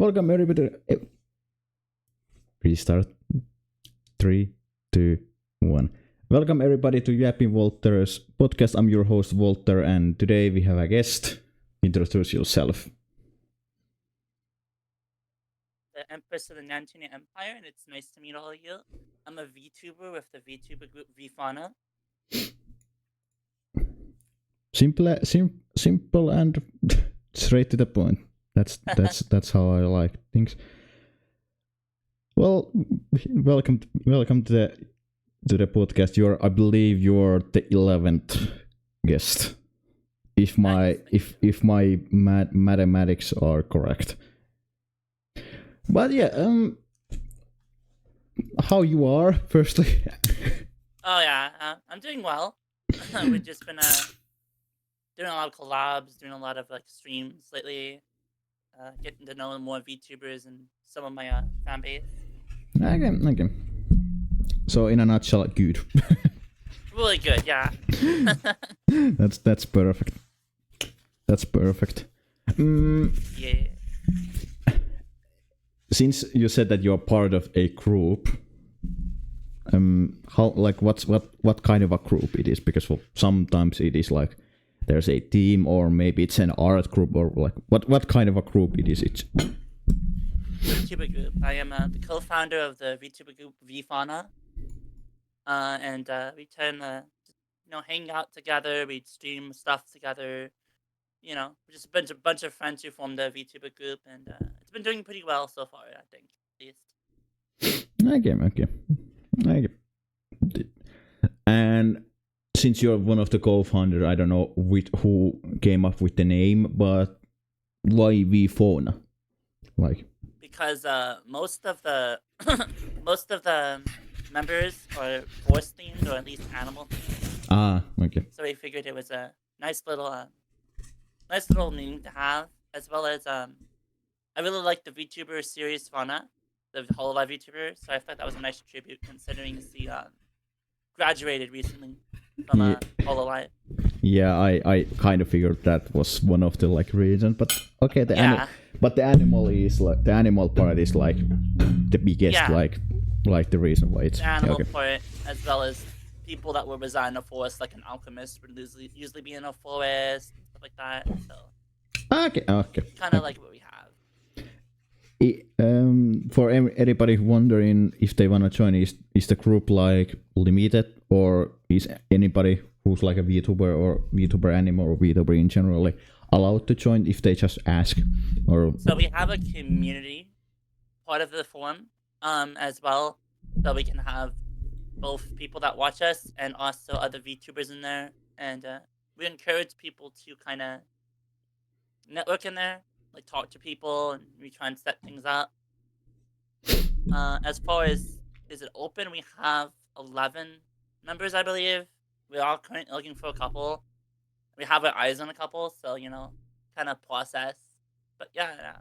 Welcome everybody. Restart. 3, 2, 1. Welcome everybody to Yapping Walters podcast. I'm your host Walter, and today we have a guest. Introduce yourself. The Empress of the Nantunian Empire, and it's nice to meet all of you. I'm a VTuber with the VTuber group VFauna. Simple and straight to the point. That's how I like things. Well, welcome to the podcast. I believe you're the 11th guest, if my mathematics are correct. But yeah, how you are, firstly? Oh yeah, I'm doing well. We've just been doing a lot of collabs, doing a lot of streams lately, getting to know more VTubers and some of my fan base. Okay. So in a nutshell, good. Really good, yeah. That's perfect. That's perfect. Yeah. Since you said that you're part of a group, what kind of a group it is? Because sometimes it is like there's a team, or maybe it's an art group, or like what kind of a group it is? It's VTuber group. I am the co-founder of the VTuber group VFauna, and we tend to hang out together. We stream stuff together. We're just a bunch of friends who formed the VTuber group, and it's been doing pretty well so far, I think, at least. Okay. And since you're one of the co-founders, I don't know who came up with the name, but why VFauna? Like, because most of the members are forest themed, or at least animal themed. Okay. So we figured it was a nice little name to have, as well as I really like the VTuber series Fauna, the Hololive VTuber, so I thought that was a nice tribute considering she graduated recently from Hololive. Yeah, I kind of figured that was one of the reasons, but okay, the animal part is like the biggest like the reason why it's the animal part, as well as people that would reside in a forest, like an alchemist would usually be in a forest and stuff like that. So okay. Kind of like what we have. For anybody wondering if they wanna join, is the group like limited, or is anybody who's like a VTuber or VTuber animal or VTuber in general allowed to join if they just ask? Or so we have a community part of the forum as well, so we can have both people that watch us and also other VTubers in there, and we encourage people to kind of network in there, like talk to people, and we try and set things up. As far as is it open, we have 11 members, I believe. We are currently looking for a couple. We have our eyes on a couple, so kind of process. But yeah,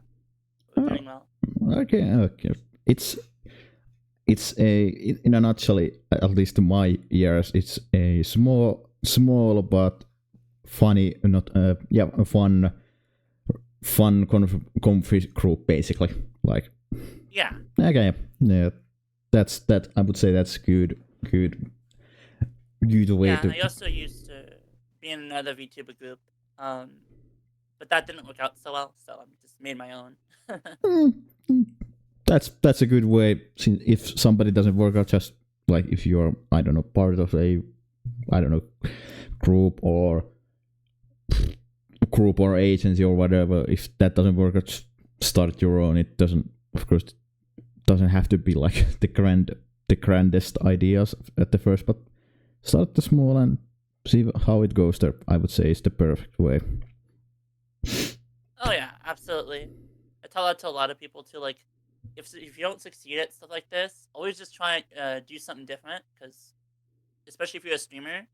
we're doing well. Okay. It's in a nutshell, at least to my ears, it's a small but funny, not a fun comfy group, basically. Like, yeah. Okay, yeah. That's I would say that's good way Yeah, to. I also used to be in another VTuber group, but that didn't work out so well, so I just made my own. That's a good way. If somebody doesn't work out, just like if you're part of a group or agency or whatever, if that doesn't work out, start your own. It doesn't have to be like the grandest ideas at the first, but start the small and see how it goes there. I would say is the perfect way. Oh yeah, absolutely. I tell that to a lot of people too. Like, if you don't succeed at stuff like this, always just try and do something different. Because, especially if you're a streamer,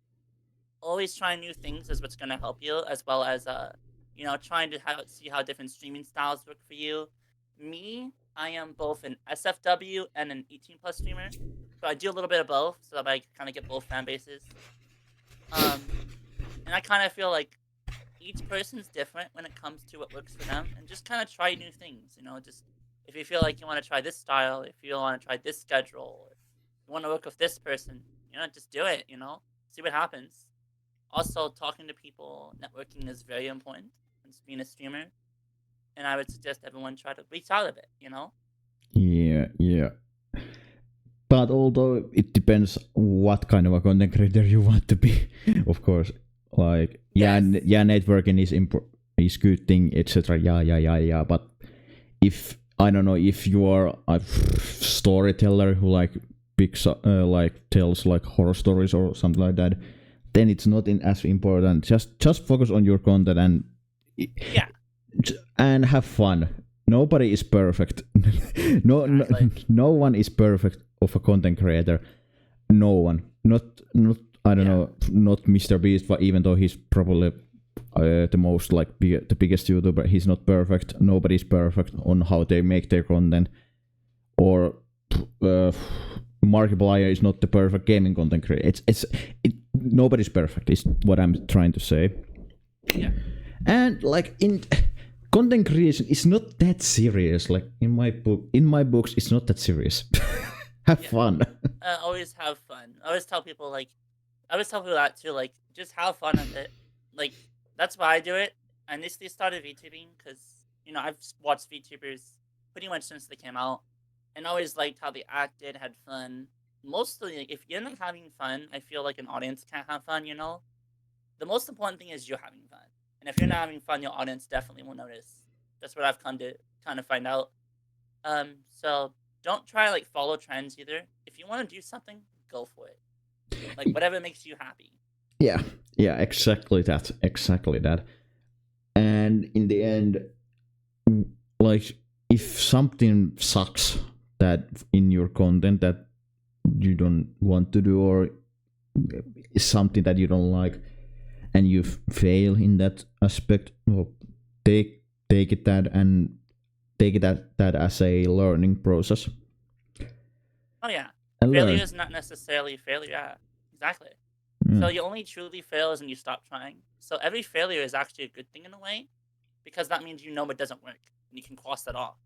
always try new things is what's gonna help you, as well as trying to see how different streaming styles work for you. Me, I am both an SFW and an 18+ streamer, so I do a little bit of both, so that I kind of get both fan bases. And I kind of feel like each person's different when it comes to what works for them, and just kind of try new things. Just if you feel like you want to try this style, if you want to try this schedule, if you want to work with this person, just do it. See what happens. Also, talking to people, networking is very important. As being a streamer, and I would suggest everyone try to reach out of it. Yeah. But although it depends what kind of a content creator you want to be, of course. Like Yes. networking is good thing, etc. Yeah. But if I don't know, if you are a storyteller who like tells like horror stories or something like that, then it's not as important. Just focus on your content and have fun. Nobody is perfect. No one is perfect of a content creator. No one. Not I don't know. Not Mr. Beast, but even though he's probably the most the biggest YouTuber, he's not perfect. Nobody's perfect on how they make their content. Or Markiplier is not the perfect gaming content creator. Nobody's perfect. Is what I'm trying to say. Yeah. And like in content creation is not that serious. Like in my books, it's not that serious. Have fun. Always have fun. I always tell people that too. Like, just have fun with it. Like, that's why I do it. I initially started VTubing because I've watched VTubers pretty much since they came out, and always liked how they acted, had fun. Mostly, if you're not having fun, I feel like an audience can't have fun. The most important thing is you're having fun. And if you're not having fun, your audience definitely will notice. That's what I've come to kind of find out. So don't try like follow trends either. If you want to do something, go for it. Like whatever makes you happy. Yeah, exactly that. And in the end, like if something sucks that in your content that you don't want to do, or is something that you don't like, and you fail in that aspect, well, take it that as a learning process. Oh yeah, and failure learn. is not necessarily failure. Yeah, exactly. Yeah. So you only truly fail is when you stop trying. So every failure is actually a good thing in a way, because that means it doesn't work and you can cross that off.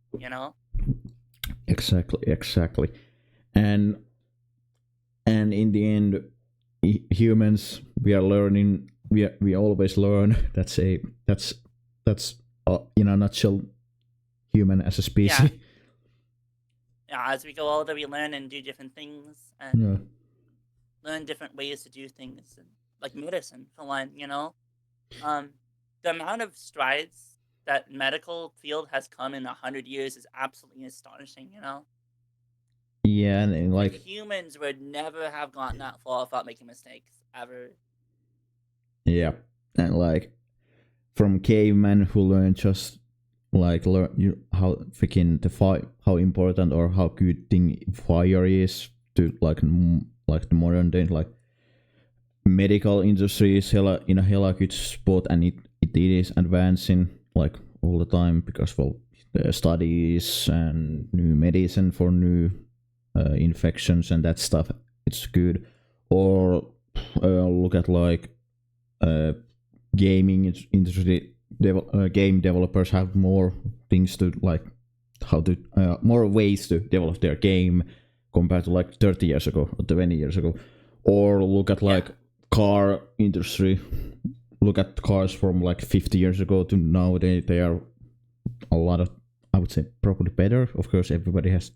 Exactly. And in the end, humans, we are learning. We always learn. That's in a nutshell, human as a species. Yeah, as we go older, we learn and do different things, and learn different ways to do things, and like medicine for one. The amount of strides that medical field has come in 100 years is absolutely astonishing. Yeah, and like humans would never have gotten that far without making mistakes ever. Yeah, and like from cavemen who learn just like how freaking how important or how good thing fire is, to like the modern day, like medical industry is in a hella good spot, and it is advancing like all the time, because the studies and new medicine for new infections and that stuff, it's good. Or look at like gaming industry. Game developers have more things to like more ways to develop their game compared to like 30 years ago or 20 years ago. Or look at like car industry. Look at cars from like 50 years ago to now. They are a lot of, I would say, probably better. Of course, everybody has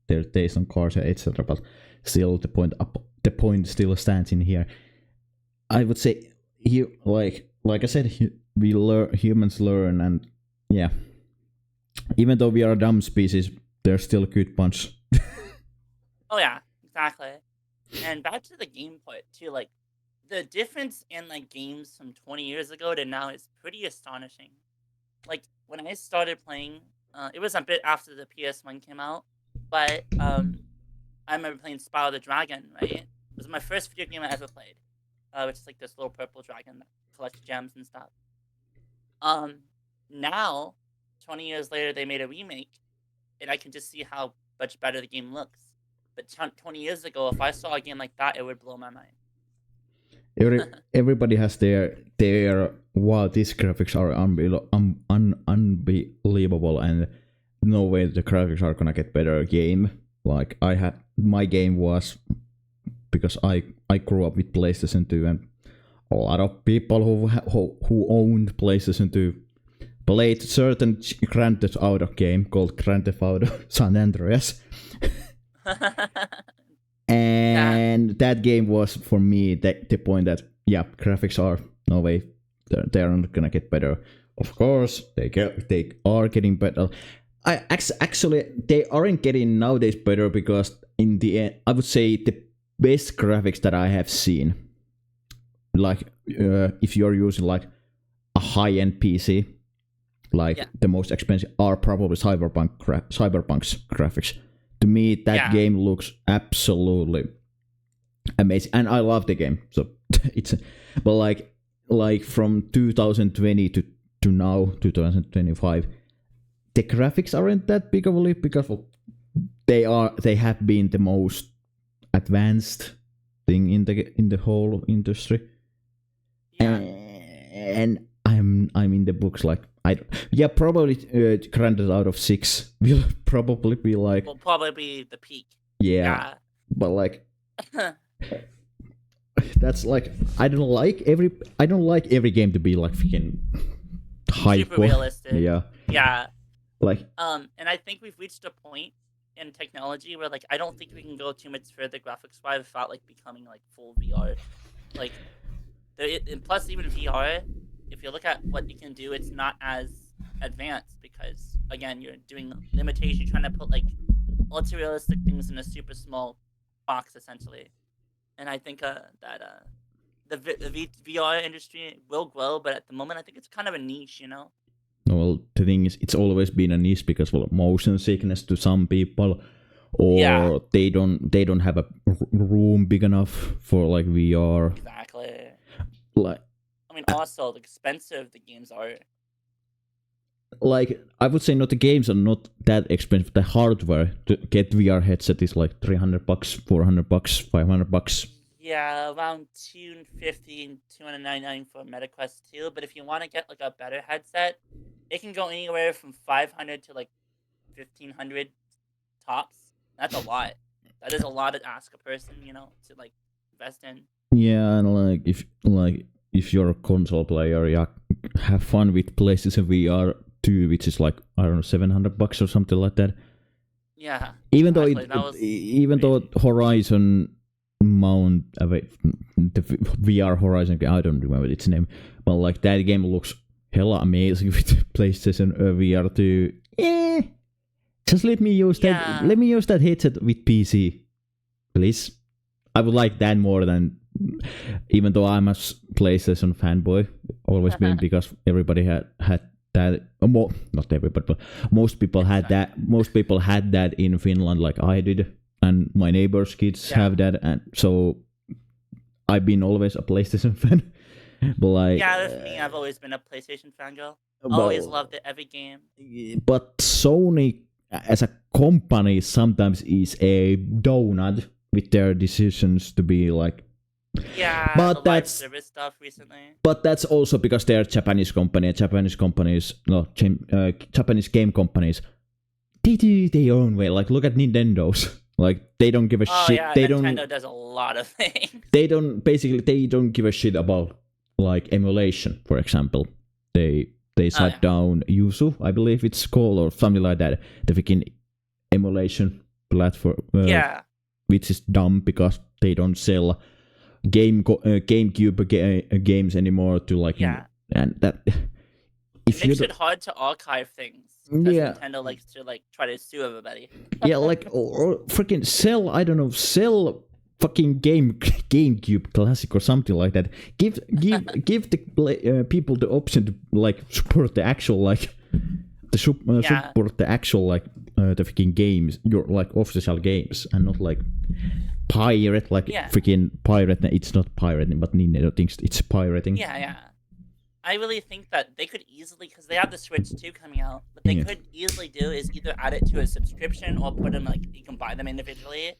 their taste on cars, etc. But still, the point still stands in here. I would say here, like I said, humans learn, and yeah, even though we are a dumb species, they're still a good bunch. Oh yeah, exactly. And back to the game part too, like the difference in like games from 20 years ago to now is pretty astonishing. Like when I started playing, it was a bit after the PS1 came out, but I remember playing Spyro the Dragon, right? It was my first video game I ever played, which is like this little purple dragon that collects gems and stuff. Now, 20 years later, they made a remake, and I can just see how much better the game looks. But 20 years ago, if I saw a game like that, it would blow my mind. Everybody has their wow, these graphics are unbelievable, and no way the graphics are gonna get better game. Like my game was, because I grew up with PlayStation 2, and a lot of people who owned PlayStation 2 played certain Grand Theft Auto game called Grand Theft Auto San Andreas. And that game was for me the point that graphics are no way they're not gonna get better. Of course they are getting better. Actually they aren't getting nowadays better, because in the end I would say the best graphics that I have seen, like if you're using like a high-end PC, like the most expensive, are probably Cyberpunk's graphics. To me, that game looks absolutely amazing, and I love the game. So it's, but like from 2020 to now 2025, the graphics aren't that big of a leap, because they have been the most advanced thing in the whole industry. And I'm in the books like probably Grand Theft Auto 6 will probably be like, will probably be the peak. Yeah. But like that's like I don't like every game to be like freaking high super realistic. Yeah. Like and I think we've reached a point in technology where like I don't think we can go too much further graphics wise without like becoming like full VR. Like and plus even VR, if you look at what you can do, it's not as advanced, because again you're doing limitations, you're trying to put like ultra realistic things in a super small box essentially. And I think that the VR industry will grow, but at the moment I think it's kind of a niche, you know. Well, the thing is, it's always been a niche because motion sickness to some people, or they don't have a room big enough for like VR. Exactly. Like, I mean, also expensive the games are. Like, I would say not the games are not that expensive. The hardware to get VR headset is like $300, $400, $500. Yeah, around $250 and $299 for MetaQuest 2. But if you want to get like a better headset, it can go anywhere from $500 to like $1,500 tops. That's a lot. That is a lot to ask a person, you know, to like invest in. Yeah, and if you're a console player, have fun with PlayStation VR 2, which is like, I don't know, $700 or something like that. Yeah. Even though Horizon Mount the VR Horizon, I don't remember its name, but like that game looks hella amazing with PlayStation VR 2. Yeah. Just let me use that. Let me use that headset with PC, please. I would like that more than, even though I'm a PlayStation fanboy, always been, because everybody had that. Not everybody, but most people had that. Most people had that in Finland, like I did, and my neighbors' kids have that, and so I've been always a PlayStation fan. But like, that's me. I've always been a PlayStation fangirl. Always loved it, every game. But Sony as a company sometimes is a donut with their decisions to be like. Yeah, but the live service stuff recently. But that's also because they're a Japanese company. Japanese game companies, they do their own way. Like, look at Nintendo's. Like, they don't give a shit. Yeah, Nintendo does a lot of things. They don't give a shit about like emulation, for example. They shut down Yuzu, I believe it's called, or something like that. The freaking emulation platform. Which is dumb because they don't sell GameCube games anymore to like. And that it makes it hard to archive things. Nintendo likes to like try to sue everybody. Like or freaking sell fucking GameCube Classic or something like that. Give the people the option to like support the actual like support the actual like the freaking games, your like official games, and not like pirate freaking pirate. It's not pirating, but Nintendo thinks it's pirating. I really think that they could easily, because they have the Switch 2 coming out, what they could easily do is either add it to a subscription or put them like, you can buy them individually.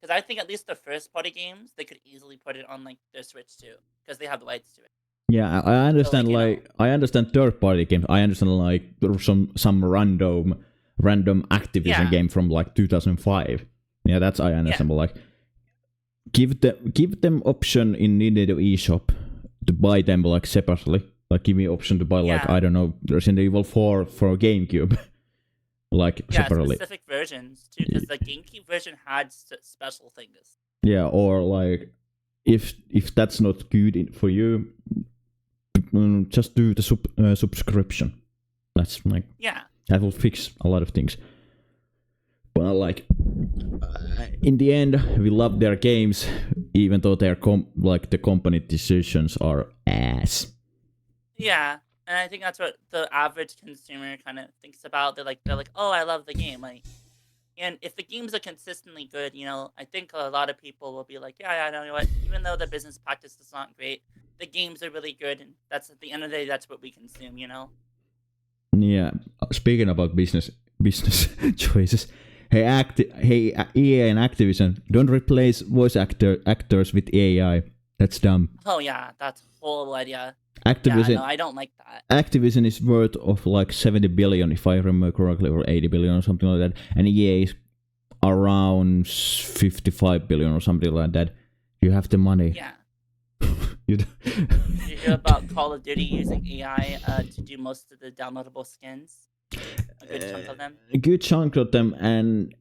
Because I think at least the first party games, they could easily put it on like their Switch 2, because they have the rights to it. Yeah, I understand. So, I understand third party games. I understand like some random random Activision game from like 2005. Yeah, that's understandable. Like, give them option in Nintendo eShop to buy them like separately. Like, give me option to buy like, I don't know, Resident Evil 4 for GameCube. Like separately. Specific versions too, because the GameCube version had special things. Yeah, or like if that's not good for you, just do the subscription. That's like that will fix a lot of things. But like in the end, we love their games, even though their the company decisions are ass. Yeah. And I think that's what the average consumer kind of thinks about. They're like, oh, I love the game. Like, and if the games are consistently good, I think a lot of people will be like, yeah, you know what? Even though the business practice is not great, the games are really good, and that's at the end of the day, that's what we consume. Yeah. Speaking about business choices, hey EA and Activision, don't replace voice actors with AI. That's dumb. Oh yeah, that's a whole idea. Activision, yeah, no, I don't like that. Activision is worth of like 70 billion, if I remember correctly, or 80 billion or something like that, and EA is around 55 billion or something like that. You have the money. Yeah. Did you hear about Call of Duty using AI to do most of the downloadable skins? A good chunk of them. A good chunk of them, and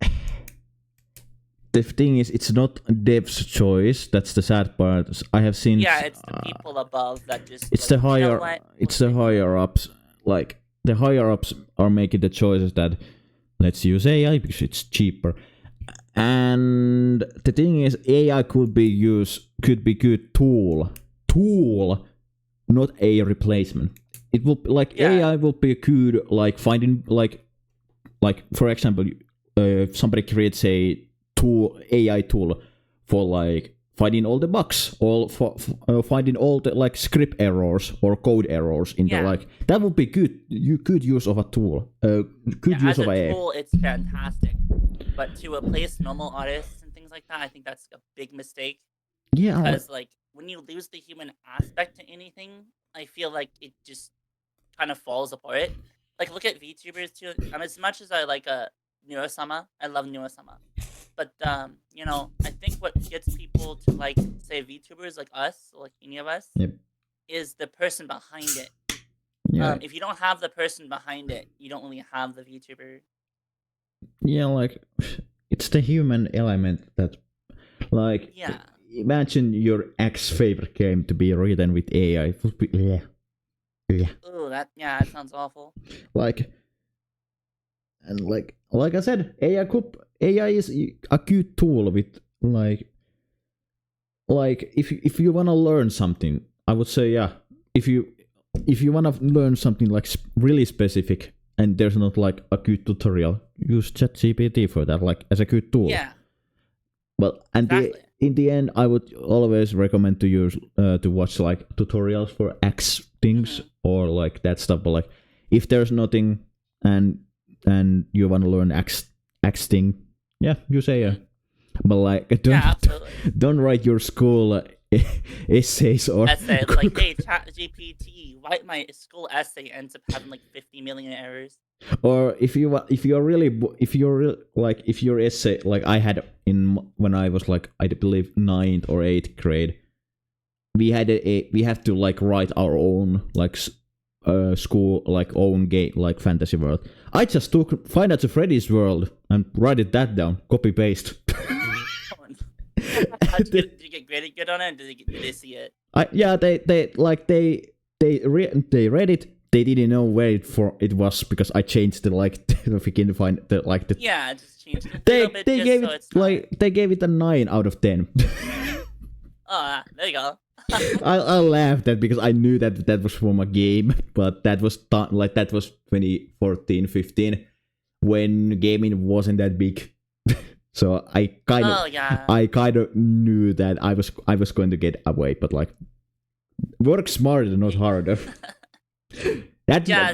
the thing is, it's not dev's choice. That's the sad part. I have seen. Yeah, it's the people above that just. It's the higher. It's the higher ups. Like the higher ups are making the choices that let's use AI because it's cheaper. And the thing is, AI could be good tool, not a replacement. It will AI will be good finding for example, if somebody creates a AI tool for finding all the bugs, or for finding all the script errors or code errors in the that would be good. Good use of a tool. Good use of AI. As a tool, it's fantastic. But to replace normal artists and things like that, I think that's a big mistake. Yeah. Because when you lose the human aspect to anything, I feel like it just kind of falls apart. Look at VTubers too. As much as I like Neurosama, I love Neurosama. But I think what gets people to say VTubers like us, or any of us, is the person behind it. Yeah. If you don't have the person behind it, you don't really have the VTuber. Yeah, it's the human element that, imagine your ex-favorite game to be written with AI. It would be, Oh, that sounds awful. And like I said, AI is a good tool with if you wanna learn something, I would say if you wanna learn something really specific and there's not a good tutorial, use ChatGPT for that as a good tool. Yeah. But in the end, I would always recommend to use to watch tutorials for X things or that stuff. But if there's nothing and you want to learn X thing, use AI. But don't write your school essays or essay. Hey, ChatGPT, write my school essay ends up having 50 million errors. Or if your essay I had when I was I believe 9th or 8th grade, we have to write our own school own game fantasy world. I just took Five Nights at Freddy's World and write that down, copy paste. Did you get graded good on it? Did they see it? They read it. They didn't know where it was because I changed the freaking find the yeah, just changed it. They gave it they gave it a 9 out of 10. Oh, there you go. I laughed at because I knew that was from a game, but that was that was 2014, 15 when gaming wasn't that big. So I kind of knew that I was going to get away, but work smarter, not harder.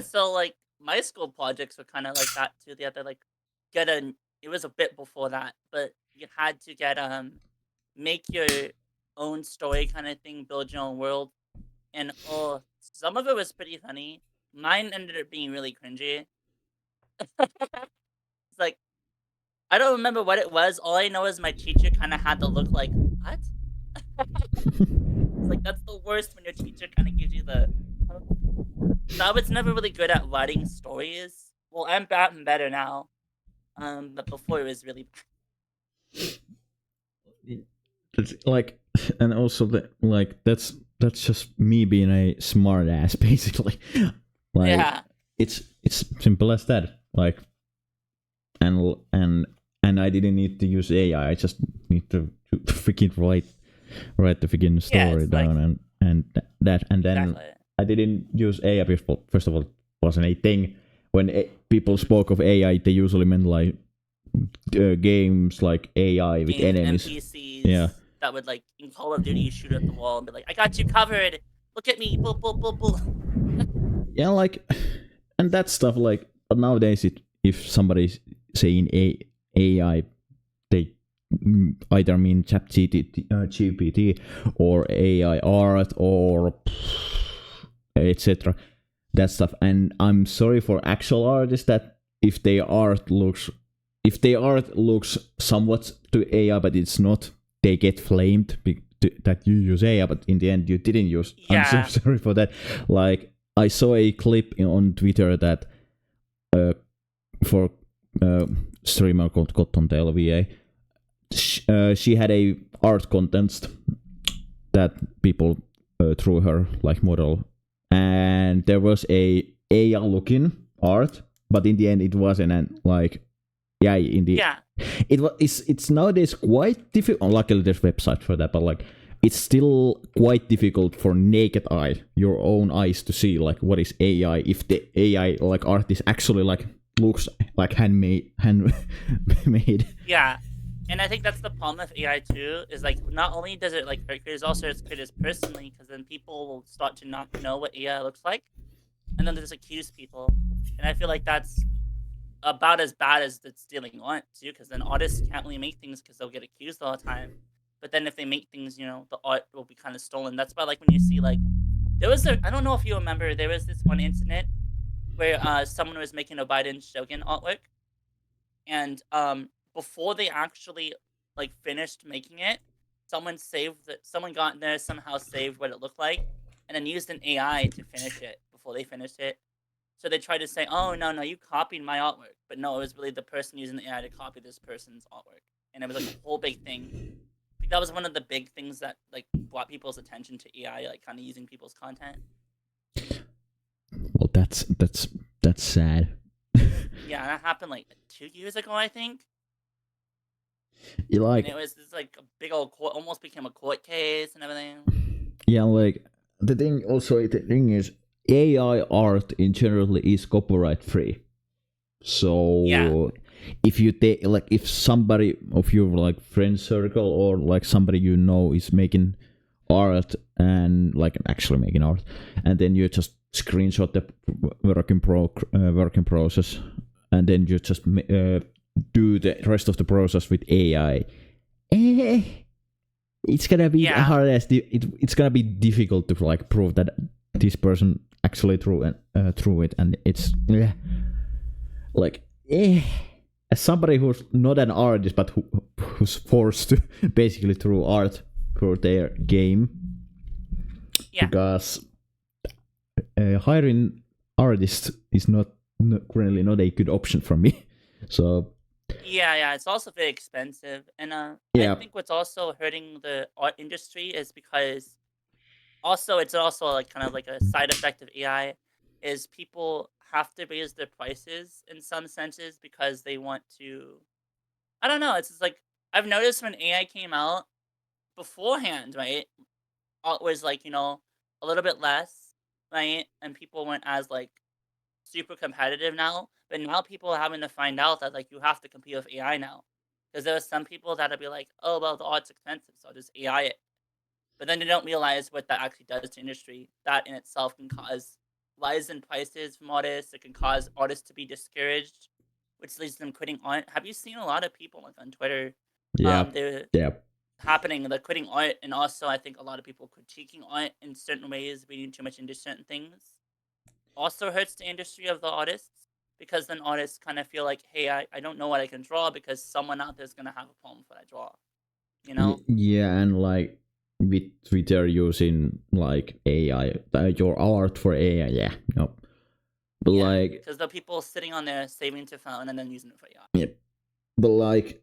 So my school projects were kind of like that too. They had to it was a bit before that, but you had to get make your own story kind of thing, build your own world, and some of it was pretty funny. Mine ended up being really cringy. like, I don't remember what it was. All I know is my teacher kind of had to look like, what? It's like, that's the worst when your teacher kind of gives you the. So I was never really good at writing stories. Well, I'm better now. But before it was really bad. It's like, and also that's just me being a smart ass, basically. Like, Yeah. it's simple as that. Like, and I didn't need to use AI. I just need to freaking write the freaking story down, like, and that, and then exactly. I didn't use AI before. First of all, it wasn't a thing. When people spoke of AI, they usually meant like games like AI with enemies. NPCs. Yeah. That would, like, in Call of Duty, shoot at the wall and be like, I got you covered. Look at me. Boop, boop, boop, boop. Yeah, like, and that stuff, like, but nowadays, if somebody's saying AI, they either mean GPT or AI art or etc. That stuff. And I'm sorry for actual artists that if their art looks somewhat to AI, but it's not, they get flamed that you use AI, but in the end you didn't use. Yeah. I'm so sorry for that. Like, I saw a clip on Twitter that for streamer called Cotton LVA. She had a art contest that people threw her like model, and there was a AI looking art, but in the end it wasn't, and like it's nowadays quite difficult. Luckily there's website for that, but like it's still quite difficult for naked eye, your own eyes, to see like what is AI, if the AI like art is actually like looks like handmade. Yeah. And I think that's the problem with AI too, is like not only does it like hurt creators, also hurts creators personally, because then people will start to not know what AI looks like, and then they just accuse people. And I feel like that's about as bad as the stealing art too, because then artists can't really make things because they'll get accused all the time. But then if they make things, you know, the art will be kind of stolen. That's why, like, when you see like there was I don't know if you remember, there was this one incident where someone was making a Biden Shogun artwork, and before they actually like finished making it, someone got in there, somehow saved what it looked like, and then used an AI to finish it before they finished it. So they tried to say, oh no, you copied my artwork, but no, it was really the person using the AI to copy this person's artwork, and it was like a whole big thing. I think that was one of the big things that like brought people's attention to AI, like kind of using people's content. Well, that's sad. Yeah, that happened like 2 years ago, I think. Like, and it was this like a big old court, almost became a court case and everything. Yeah, like the thing is, AI art in general is copyright free. So if you take like, if somebody of your like friend circle or like somebody you know is making art and like actually making art, and then you just screenshot the working process, and then you just do the rest of the process with AI. It's gonna be hard as it's gonna be difficult to like prove that this person actually drew it, and it's like as somebody who's not an artist but who's forced to basically draw art for their game, because hiring artists is not currently not a good option for me. So yeah, it's also very expensive, and I think what's also hurting the art industry is because it's also like kind of like a side effect of AI, is people have to raise their prices in some senses because they want to. I don't know. It's just like I've noticed when AI came out beforehand, right? Art was like, you know, a little bit less, right? And people weren't as like super competitive now. But now people are having to find out that like you have to compete with AI now. Because there are some people that'll be like, oh well, the art's expensive, so I'll just AI it. But then they don't realize what that actually does to industry. That in itself can cause rise in prices from artists. It can cause artists to be discouraged, which leads to them quitting art. Have you seen a lot of people like on Twitter? They're happening, they're quitting art, and also I think a lot of people critiquing art in certain ways, reading too much into certain things. Also hurts the industry of the artists, because then artists kind of feel like, hey, I don't know what I can draw because someone out there's gonna have a problem with what I draw. You know? Yeah, and like with Twitter using like AI, your art for AI, yeah, no. But Yeah, like, because the people sitting on there saving to phone and then using it for AI. yeah, but like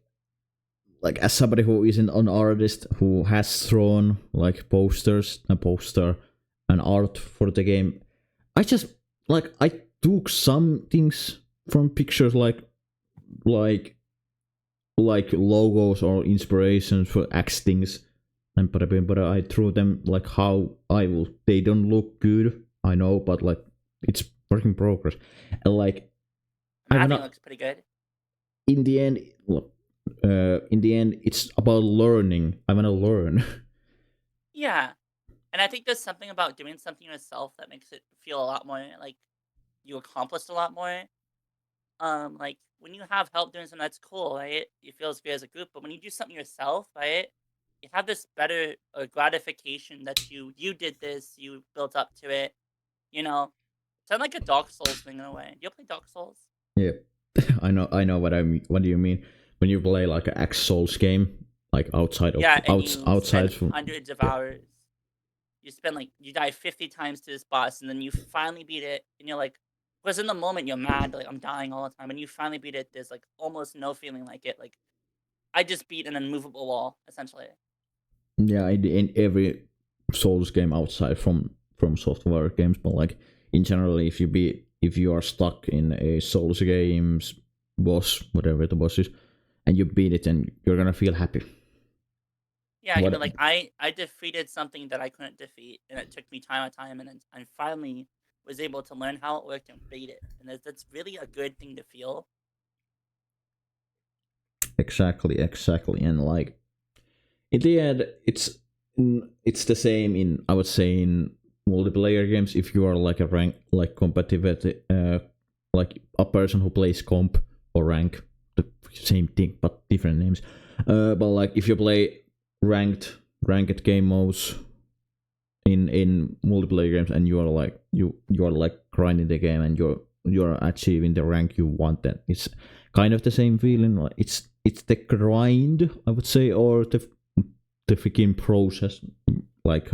as somebody who isn't an artist who has drawn like a poster, and art for the game, I just like I took some things from pictures like logos or inspirations for X things, and but I threw them like how I will. They don't look good, I know, but like it's work in progress, and like Mapping looks pretty good. In the end, it's about learning. I wanna learn. Yeah, and I think there's something about doing something yourself that makes it feel a lot more like you accomplished a lot more. Like when you have help doing something that's cool, right? It feels good as a group. But when you do something yourself, right? You have this better gratification that you did this, you built up to it. You know, it's kind of like a Dark Souls thing in a way. Do you play Dark Souls? Yeah, I know what I mean. What do you mean when you play like an X Souls game, like outside of Yeah, and you outside spend from hundreds of hours. You spend like you die 50 times to this boss, and then you finally beat it, and you're like, because in the moment you're mad, like I'm dying all the time, and you finally beat it. There's like almost no feeling like it. Like I just beat an unmovable wall, essentially. yeah, in every Souls game outside from software games, but like in general, if you are stuck in a Souls game's boss, whatever the boss is, and you beat it, and you're gonna feel happy. Yeah, you know, like I defeated something that I couldn't defeat, and it took me time and time, and then I finally was able to learn how it worked and beat it, and that's really a good thing to feel. Exactly, and like in the end, it's the same in, I would say, in multiplayer games. If you are like a rank, like competitive, like a person who plays comp or rank, the same thing but different names. But like if you play ranked game modes in multiplayer games, and you are like grinding the game, and you're achieving the rank you want, then it's kind of the same feeling. Like it's the grind, I would say, or the freaking process. Like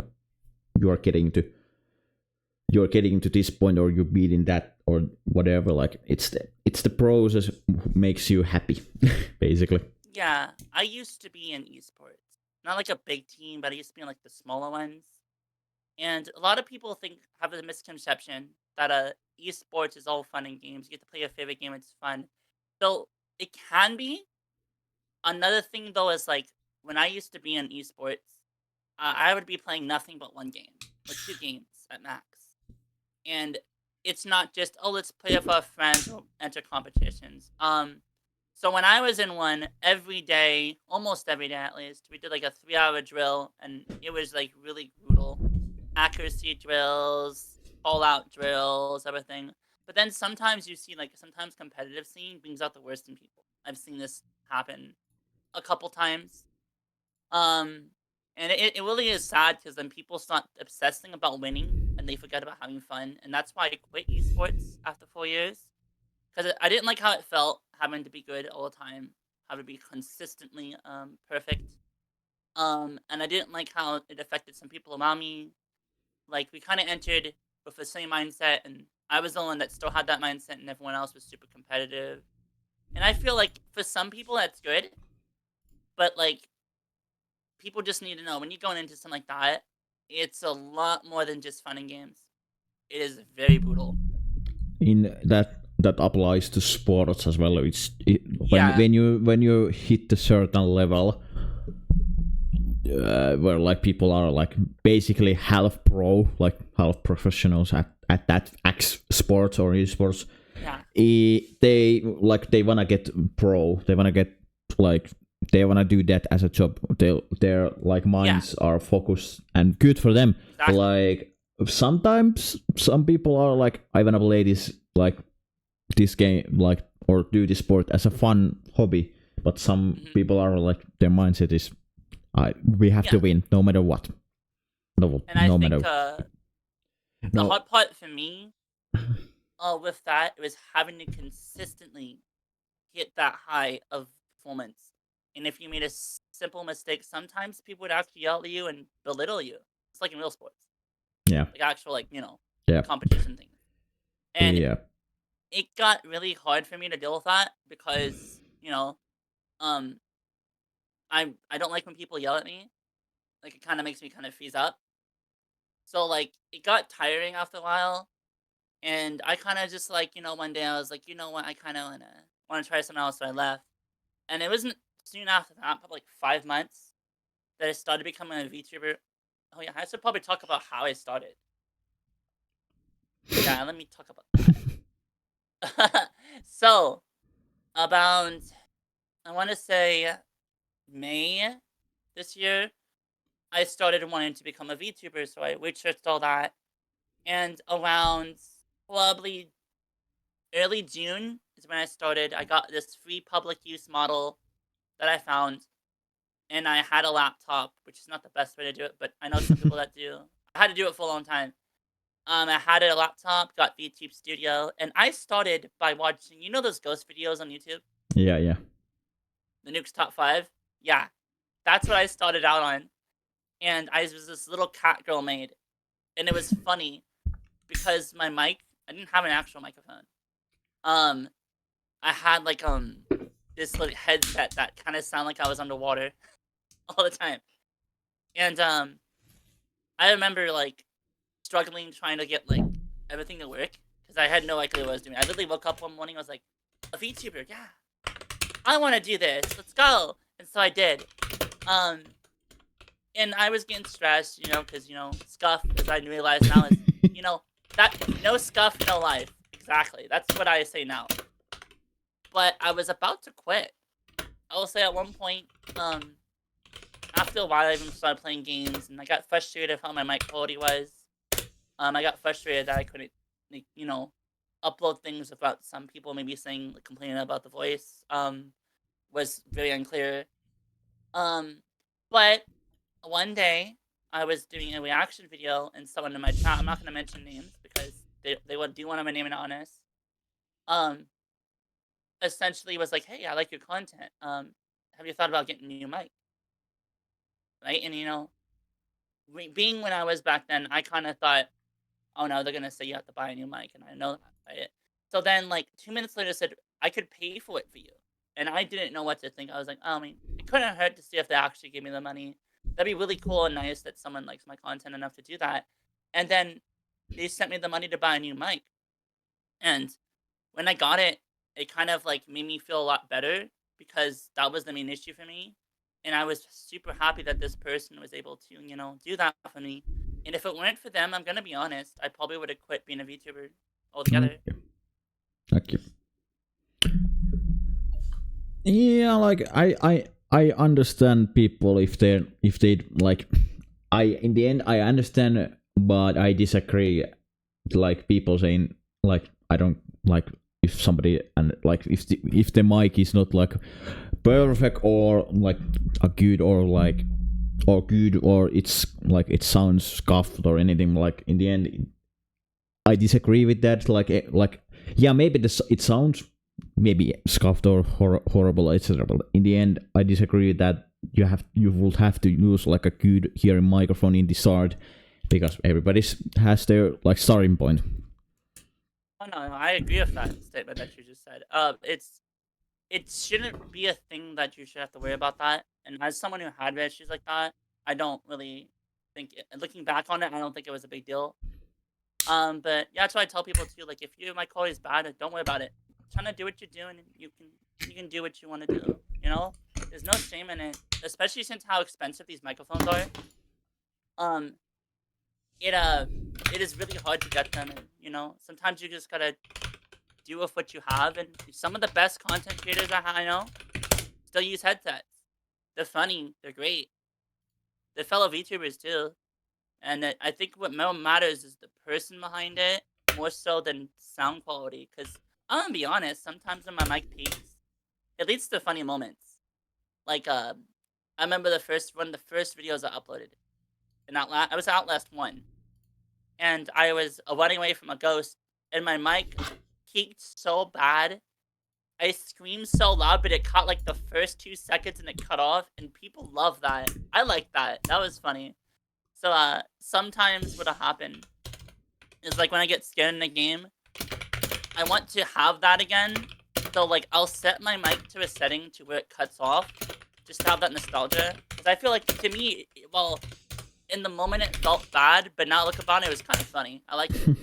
you're getting to this point, or you're beating that, or whatever. Like it's the process makes you happy, basically. Yeah, I used to be in esports, not like a big team, but I used to be in like the smaller ones. And a lot of people have a misconception that esports is all fun and games. You get to play your favorite game; it's fun. So it can be. Another thing though is like when I used to be in esports, I would be playing nothing but one game or two games at max. And it's not just, oh, let's play with our friends or enter competitions. So when I was in one, every day, almost every day at least, we did like a 3-hour drill, and it was like really brutal. Accuracy drills, fallout drills, everything. But then sometimes you see, like, sometimes competitive scene brings out the worst in people. I've seen this happen a couple times. Um, and it really is sad because then people start obsessing about winning and they forget about having fun. And that's why I quit esports after 4 years. Because I didn't like how it felt having to be good all the time, having to be consistently perfect. And I didn't like how it affected some people around me. Like we kind of entered with the same mindset, and I was the one that still had that mindset, and everyone else was super competitive. And I feel like for some people that's good, but like people just need to know when you're going into something like that, it's a lot more than just fun and games. It is very brutal. In that applies to sports as well. Yeah. When you hit a certain level, where like people are like basically half pro, like half professionals at that X sports or esports. Yeah. They wanna get pro. They wanna get like they wanna do that as a job. Their like minds are focused, and good for them. Exactly. Like sometimes some people are like, I wanna play this game, like, or do this sport as a fun hobby. But some people are like, their mindset is, we have to win no matter what. And I think the hard part for me with that, it was having to consistently hit that high of performance. And if you made a simple mistake, sometimes people would actually yell at you and belittle you. It's like in real sports, Yeah. like actual, like, Yeah. competition things. And Yeah. it got really hard for me to deal with that because, um, I don't like when people yell at me. Like, it kind of makes me kind of freeze up. So, like, it got tiring after a while. And I kind of just, like, one day I was like, you know what, I kind of want to try something else. So I left. And it wasn't soon after that, probably like 5 months, that I started becoming a VTuber. Oh yeah, I should probably talk about how I started. Yeah, let me talk about that. So, about, I want to say May this year, I started wanting to become a VTuber. So I researched all that. And around probably early June is when I started. I got this free public use model that I found, and I had a laptop, which is not the best way to do it, but I know some people that do. I had to do it for a long time. I had a laptop, got VTube Studio, and I started by watching, those ghost videos on YouTube, Yeah. Yeah. the Nukes Top 5? Yeah, that's what I started out on. And I was this little cat girl maid. And it was funny because my mic, I didn't have an actual microphone. Um, I had like this little headset that kind of sounded like I was underwater all the time. And I remember like struggling trying to get like everything to work because I had no idea what I was doing. I literally woke up one morning. I was like, a VTuber, yeah, I want to do this. Let's go. And so I did. Um, and I was getting stressed, because scuff, as I realize now, is that no scuff, no life. Exactly. That's what I say now. But I was about to quit. I will say at one point, after a while, I even started playing games, and I got frustrated with how my mic quality was. I got frustrated that I couldn't, like, upload things without some people maybe saying, like, complaining about the voice. Was very unclear. Um, but one day I was doing a reaction video, and someone in my chat, I'm not gonna mention names because they do want my name and honest. Um, essentially was like, hey, I like your content. Have you thought about getting a new mic? Right, and being when I was back then, I kind of thought, oh no, they're gonna say you have to buy a new mic, and I know that, right? So then, like 2 minutes later, said I could pay for it for you, and I didn't know what to think. I was like, oh, I mean, it couldn't hurt to see if they actually gave me the money. That'd be really cool and nice that someone likes my content enough to do that. And then they sent me the money to buy a new mic, and when I got it, it kind of like made me feel a lot better because that was the main issue for me. And I was super happy that this person was able to, do that for me. And if it weren't for them, I'm gonna be honest, I probably would have quit being a VTuber altogether. Thank you. Yeah, like I understand people if they like. I in the end I understand, but I disagree. Like people saying like I don't like if somebody and like if the mic is not like perfect or like a good or like or good or it's like it sounds scuffed or anything, like in the end I disagree with that. Like yeah, maybe it sounds maybe scuffed or horrible, etc. But in the end, I disagree with that. You would have to use like a good hearing microphone in the start because everybody has their like starting point. Oh no, I agree with that statement that you just said. It shouldn't be a thing that you should have to worry about that. And as someone who had issues like that, I don't really looking back on it, I don't think it was a big deal. But yeah, that's why I tell people too. Like, if your mic quality is bad, don't worry about it. Trying to do what you're doing, and you can do what you want to do. There's no shame in it, especially since how expensive these microphones are. Um, it is really hard to get them, and sometimes you just gotta do with what you have. And some of the best content creators I know still use headsets. They're funny. They're great. They're fellow VTubers too. And I think what more matters is the person behind it more so than sound quality. Because I'm gonna be honest, sometimes when my mic peaks, it leads to funny moments. Like I remember one of the first videos I uploaded, and I was Outlast 1, and I was running away from a ghost, and my mic peaked so bad. I screamed so loud, but it caught like the first 2 seconds and it cut off, and people love that. I like that. That was funny. So sometimes what'll happen is like when I get scared in a game, I want to have that again. So like I'll set my mic to a setting to where it cuts off, just to have that nostalgia. Because I feel like to me, well, in the moment it felt bad, but now look about it, it was kind of funny. I liked it.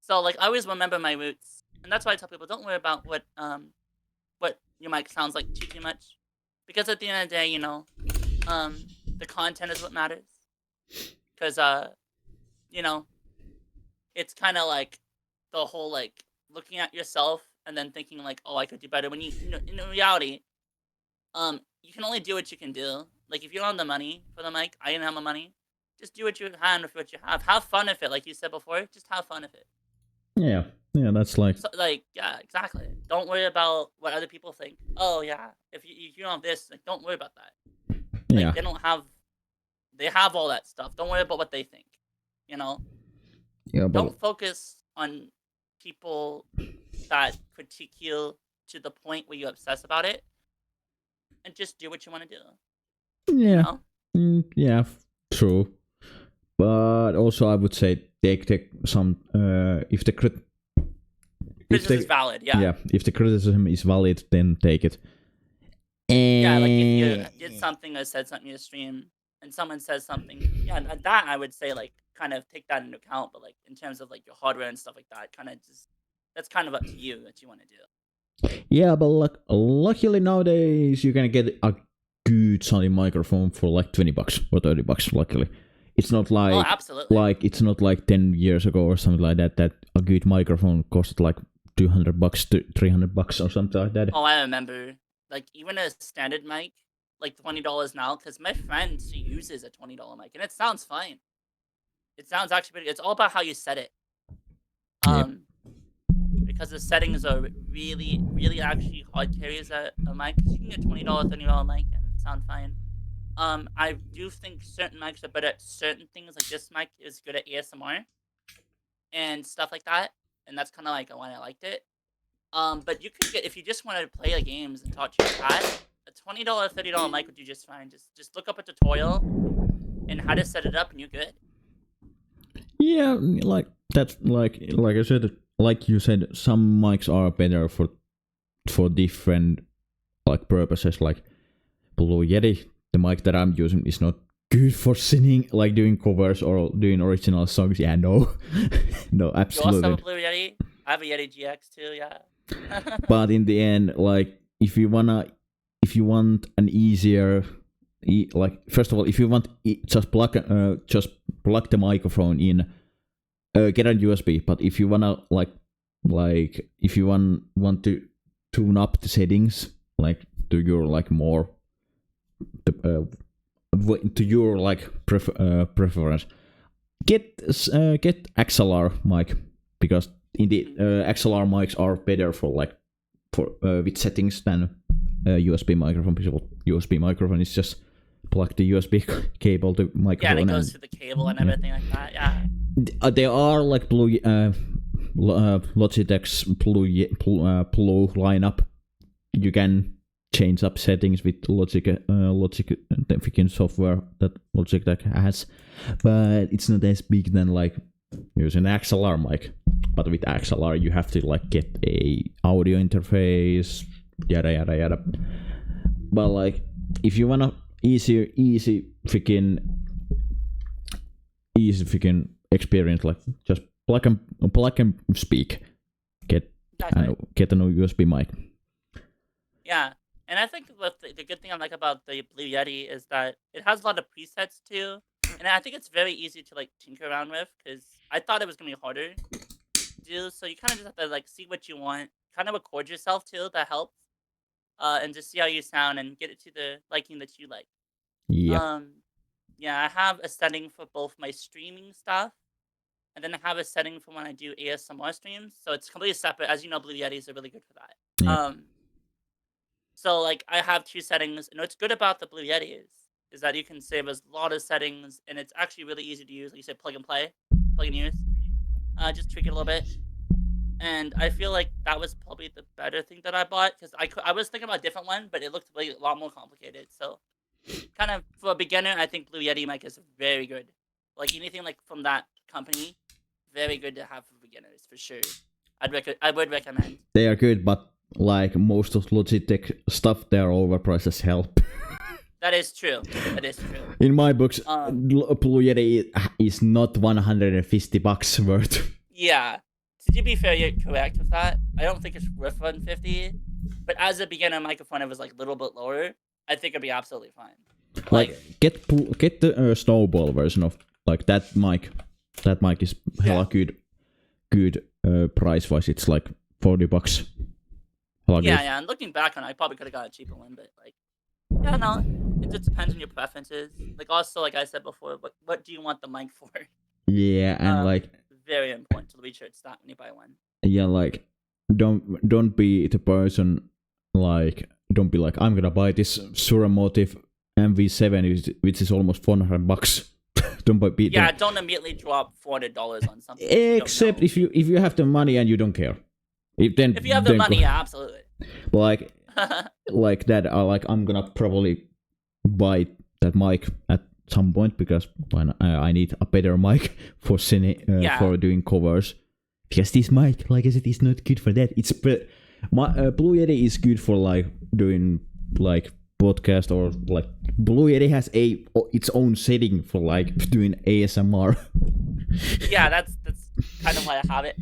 So like I always remember my roots, and that's why I tell people don't worry about what your mic sounds like too much, because at the end of the day, you know, the content is what matters. Because you know, it's kind of like the whole like looking at yourself and then thinking like, oh, I could do better. When you know, in reality, you can only do what you can do. Like if you don't have the money for the mic, I didn't have the money. Just do what you can with what you have. Have fun with it, like you said before. Just have fun with it. Yeah, that's like... So, like, yeah, exactly. Don't worry about what other people think. Oh yeah, if you don't have this, like, don't worry about that. Like, Yeah. They have all that stuff. Don't worry about what they think. You know. Yeah, but... Don't focus on people that critique you to the point where you obsess about it, and just do what you want to do. Yeah. You know? Yeah, true. But also, I would say take some if the criticism is valid. Yeah. Yeah, if the criticism is valid, then take it. And yeah, like if you did something or said something in your stream, and someone says something, yeah, that I would say like kind of take that into account. But like in terms of like your hardware and stuff like that, kind of just that's kind of up to you what you want to do. Yeah, but luckily nowadays you can get a good sounding microphone for like $20 or $30. Luckily, it's not like it's not like 10 years ago or something like that. That a good microphone costed like $200 to $300 or something like that. Oh, I remember. Like even a standard mic, like $20 now. Because my friend, she uses a $20 mic, and it sounds fine. It sounds actually pretty. It's all about how you set it. Because the settings are really, really actually hard carries a mic. You can get $20, $30 mic and it sound fine. I do think certain mics are better at certain things. Like this mic is good at ASMR and stuff like that, and that's kind of like why I liked it. But you could get, if you just want to play the games and talk to your chat, a $20, $30 mic would do just fine. Just look up a tutorial and how to set it up, and you're good. Yeah, like that's like I said. Like you said, some mics are better for different like purposes. Like Blue Yeti, the mic that I'm using is not good for singing, like doing covers or doing original songs. Yeah, no, no, absolutely. You also have a Blue Yeti? I have a Yeti GX too. Yeah. But in the end, like if you want an easier, like first of all, if you want just plug the microphone in. Get a USB, but if you wanna like if you want to tune up the settings like to your like more to your like preference, get XLR mic, because indeed XLR mics are better for with settings than USB microphone. Because USB microphone is just plug the USB cable to microphone. Yeah, and it goes through the cable and everything like that. Yeah. There are like Logitech's Blue lineup. You can change up settings with Logic software that Logitech has, but it's not as big than like using an XLR mic. But with XLR, you have to like get a audio interface, yada yada yada. But like, if you wanna easy freaking experience, like just plug and speak, get a new USB mic. Yeah, and I think the good thing I like about the Blue Yeti is that it has a lot of presets too, and I think it's very easy to like tinker around with, because I thought it was gonna be harder to do. So you kind of just have to like see what you want, kind of record yourself too. That helps, and just see how you sound and get it to the liking that you like. Yeah. Yeah, I have a setting for both my streaming stuff, and then I have a setting for when I do ASMR streams. So it's completely separate. As you know, Blue Yetis are really good for that. Yeah. So like I have 2 settings, and what's good about the Blue Yeti is that you can save a lot of settings, and it's actually really easy to use. Like you said, plug and play, plug and use. just tweak it a little bit. And I feel like that was probably the better thing that I bought because I was thinking about a different one, but it looked like a lot more complicated. So kind of for a beginner, I think Blue Yeti mic is very good. Like anything like from that company, very good to have for beginners for sure. I would recommend. They are good, but like most of Logitech stuff, they are overpriced as hell. That is true. That is true. In my books, Blue Yeti is not $150 worth. Yeah. To be fair, you're correct with that. I don't think it's worth $150, but as a beginner microphone, it was like a little bit lower. I think it'd be absolutely fine. Like get the snowball version of like that mic. That mic is hella good price wise. It's like $40. Yeah. And looking back on it, I probably could have got a cheaper one, but like, yeah, no, it just depends on your preferences. Like also, like I said before, what do you want the mic for? Yeah, and like very important to research that when you buy one. Yeah, like don't be the person like don't be like I'm gonna buy this Suramotive MV7 which is almost $400. Don't immediately drop $400 on something. Except if you have the money and you don't care. If you have the money, yeah, absolutely. Like like that, I'm gonna probably buy that mic at some point because I need a better mic for for doing covers. Because this mic, like I said, is not good for that. It's Blue Yeti is good for like doing like podcast or like Blue Yeti has its own setting for like doing ASMR. Yeah, that's kind of why I have it.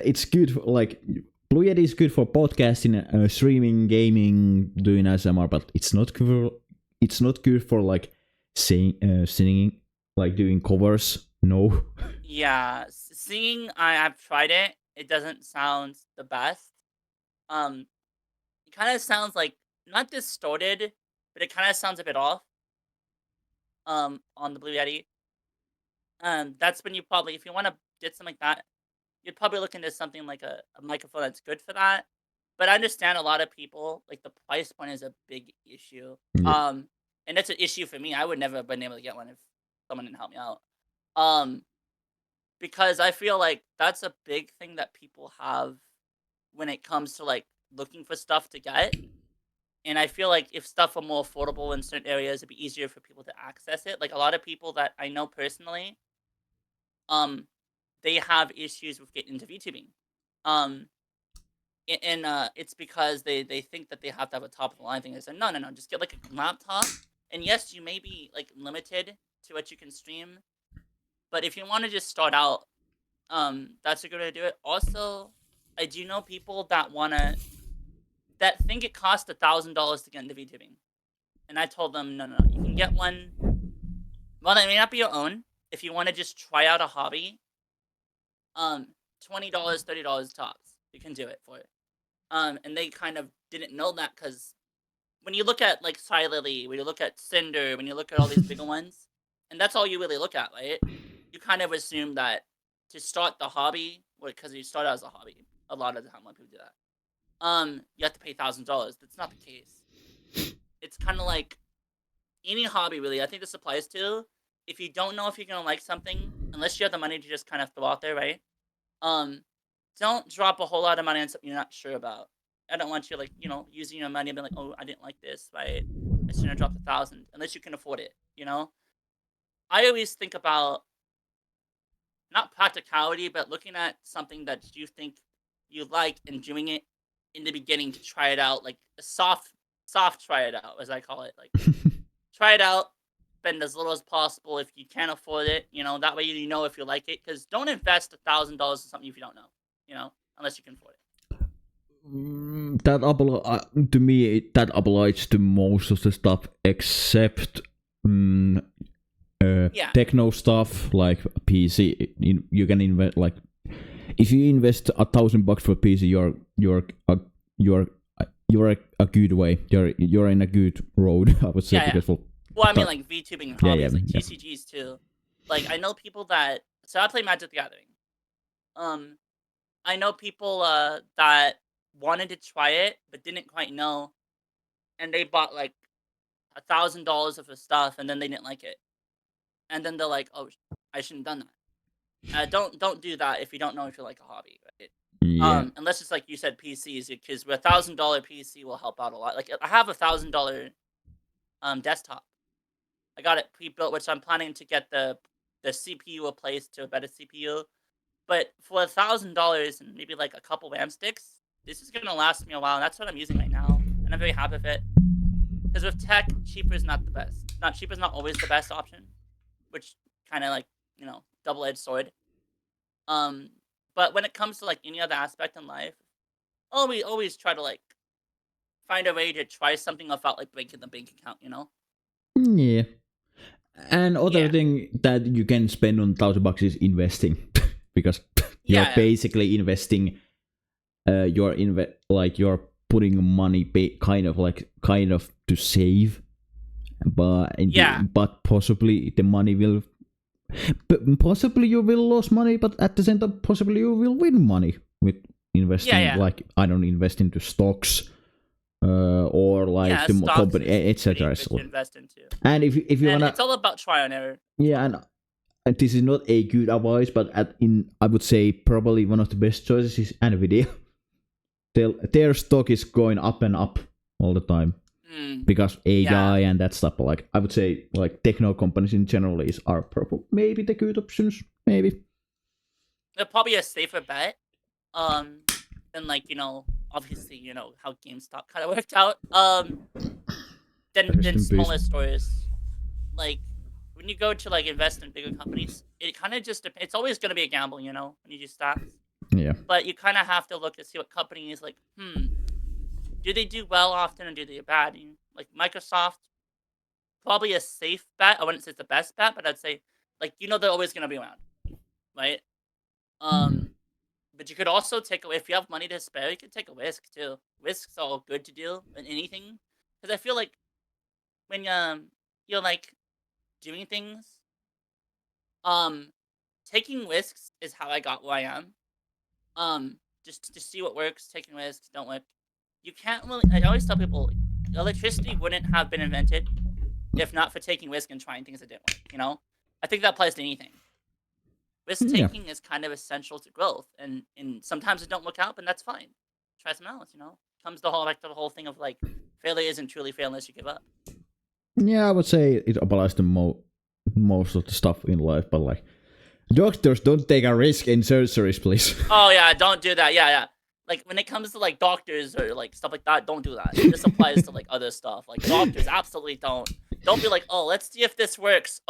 It's good for, like Blue Yeti is good for podcasting, streaming, gaming, doing ASMR, but it's not good for like singing, like doing covers. No. Yeah, singing, I've tried it. It doesn't sound the best. It kind of sounds like not distorted, but it kind of sounds a bit off. On the Blue Yeti. That's when you probably, if you want to get something like that, you'd probably look into something like a microphone that's good for that. But I understand a lot of people, like the price point is a big issue. Yeah. And that's an issue for me. I would never have been able to get one if someone didn't help me out. Because I feel like that's a big thing that people have when it comes to like looking for stuff to get. And I feel like if stuff were more affordable in certain areas, it'd be easier for people to access it. Like a lot of people that I know personally, they have issues with getting into VTubing. And it's because they think that they have to have a top of the line thing. They say, no, just get like a laptop. And yes, you may be like limited to what you can stream. But if you want to just start out, that's a good way to do it. Also, I do know people that think it costs $1,000 to get into VTubing. And I told them, no, you can get one. Well, it may not be your own. If you want to just try out a hobby, $20, $30 tops. You can do it for it. And they kind of didn't know that because when you look at like Silently, when you look at Cinder, when you look at all these bigger ones, and that's all you really look at, right? You kind of assume that to start the hobby, because you start out as a hobby, a lot of the time when people do that, you have to pay $1,000. That's not the case. It's kind of like any hobby, really. I think this applies to if you don't know if you're gonna like something, unless you have the money to just kind of throw out there, right? Don't drop a whole lot of money on something you're not sure about. I don't want you like using your money and being like, oh, I didn't like this, right? I shouldn't have dropped $1,000 unless you can afford it. I always think about not practicality, but looking at something that you think you like and doing it in the beginning to try it out, like a soft try it out, as I call it. Like try it out, spend as little as possible if you can afford it. That way you know if you like it. Because don't invest $1,000 in something if you don't know. Unless you can afford it. To me, that applies to most of the stuff except techno stuff like PC. You can invest like if you invest $1,000 for PC, you're a good way. You're in a good road. I would say because well, I mean like VTubing hobbies, like TCGs too. Like I know people that I play Magic the Gathering. I know people that wanted to try it but didn't quite know, and they bought like $1,000 of the stuff and then they didn't like it. and then they're like, "Oh, I shouldn't have done that." Don't do that if you don't know if you like a hobby, right? Yeah. Unless it's like you said, PCs, because with $1,000 PC will help out a lot. Like I have $1,000 desktop. I got it pre-built, which I'm planning to get the CPU replaced to a better CPU. But for $1,000 and maybe like a couple RAM sticks, this is gonna last me a while, and that's what I'm using right now, and I'm very happy with it. Because with tech, cheaper is not the best. Not cheaper is not always the best option, which kind of like double-edged sword. Um, but when it comes to like any other aspect in life, always try to like find a way to try something without like breaking the bank account. Yeah. And other Yeah. thing that you can spend on $1,000 is investing, because you're Yeah. basically investing. You're putting money, kind of to save, but Yeah. but possibly the money will. Possibly you will lose money, but at the same time, possibly you will win money with investing. Yeah. Like I don't invest into stocks, or like Yeah, the stocks company, is pretty etc. good to invest into. And if you And wanna, it's all about trial and error. yeah, and this is not a good advice, but I would say probably one of the best choices is Nvidia. Their stock is going up and up all the time because AI and that stuff. Like I would say, like techno companies in general are probably maybe the good options. Maybe They're probably a safer bet. Than like obviously how GameStop kind of worked out. Than smaller stores. Like when you go to like invest in bigger companies, it kind of just it's always going to be a gamble, when you do stocks. Yeah. But you kind of have to look to see what company is like. Do they do well often, or do they bad? Like Microsoft, probably a safe bet. I wouldn't say it's the best bet, but I'd say like they're always going to be around, right? But you could also take away, if you have money to spare, you could take a risk too. Risks are all good to do in anything, because I feel like when you're like doing things, taking risks is how I got where I am. Just to see what works, taking risks don't work. You can't really. I always tell people, electricity wouldn't have been invented if not for taking risk and trying things that didn't work. I think that applies to anything. Risk taking is kind of essential to growth, and sometimes it don't work out, but that's fine. Try something else. Comes the whole thing of like failure isn't truly failure unless you give up. Yeah, I would say it applies to most of the stuff in life, but like doctors, don't take a risk in surgeries, please. Oh yeah, don't do that. Yeah. Like when it comes to like doctors or like stuff like that, don't do that. This applies to like other stuff. Like doctors, absolutely don't. Don't be like, oh, let's see if this works.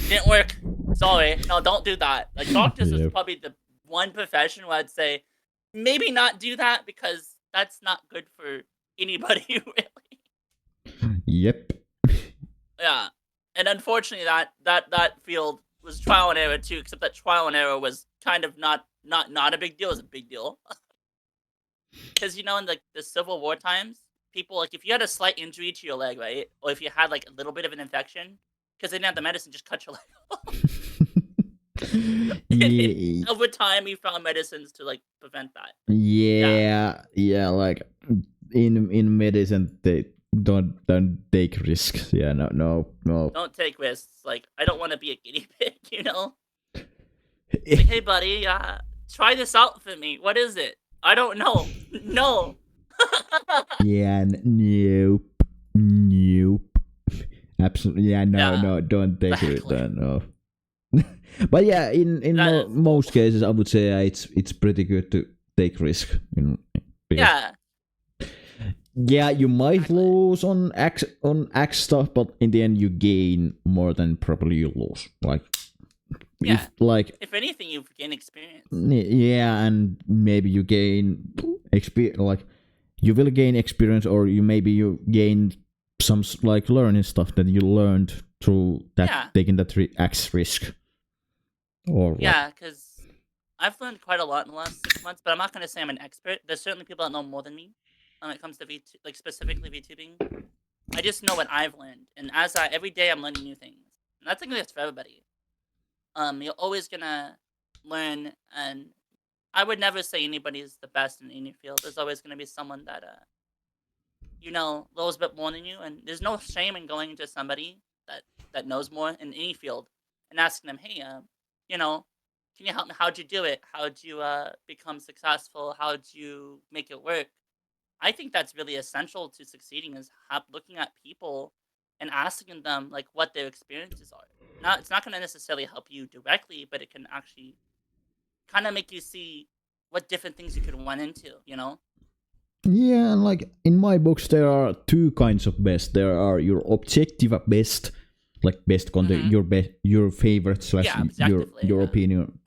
Didn't work. Sorry. No, don't do that. Like doctors is probably the one profession where I'd say maybe not do that, because that's not good for anybody really. Yep. Yeah. And unfortunately that field was trial and error too, except that trial and error was kind of not a big deal. It was a big deal. Because in like the Civil War times, people, like if you had a slight injury to your leg, right? Or if you had like a little bit of an infection, because they didn't have the medicine, just cut your leg off. Yeah. Over time, we found medicines to like prevent that. Yeah. Like in medicine, they don't take risks. Yeah, no. Don't take risks. Like I don't want to be a guinea pig. Like, hey, buddy, try this out for me. What is it? I don't know. No. Yeah, nope. Absolutely, yeah, no, don't take it. No. But yeah, in most cases, I would say it's pretty good to take risk. Yeah. Yeah, you might lose on X stuff, but in the end, you gain more than probably you lose. Like. Yeah. If anything, you gain experience. Yeah, and maybe you gain experience. Like you will gain experience, or you gain some like learning stuff that you learned through that taking that X risk. Or because I've learned quite a lot in the last 6 months, but I'm not gonna say I'm an expert. There's certainly people that know more than me when it comes to like specifically VTubing. I just know what I've learned, and every day I'm learning new things, and I think that's for everybody. You're always gonna learn, and I would never say anybody's the best in any field. There's always gonna be someone that knows a bit more than you, and there's no shame in going to somebody that knows more in any field, and asking them, hey, can you help me? How'd you do it? How'd you become successful? How'd you make it work? I think that's really essential to succeeding is looking at people and asking them like what their experiences are. It's not going to necessarily help you directly, but it can actually kind of make you see what different things you could run into. Yeah, and like in my books, there are two kinds of best. There are your objective best, like best content, your favorite slash your opinion,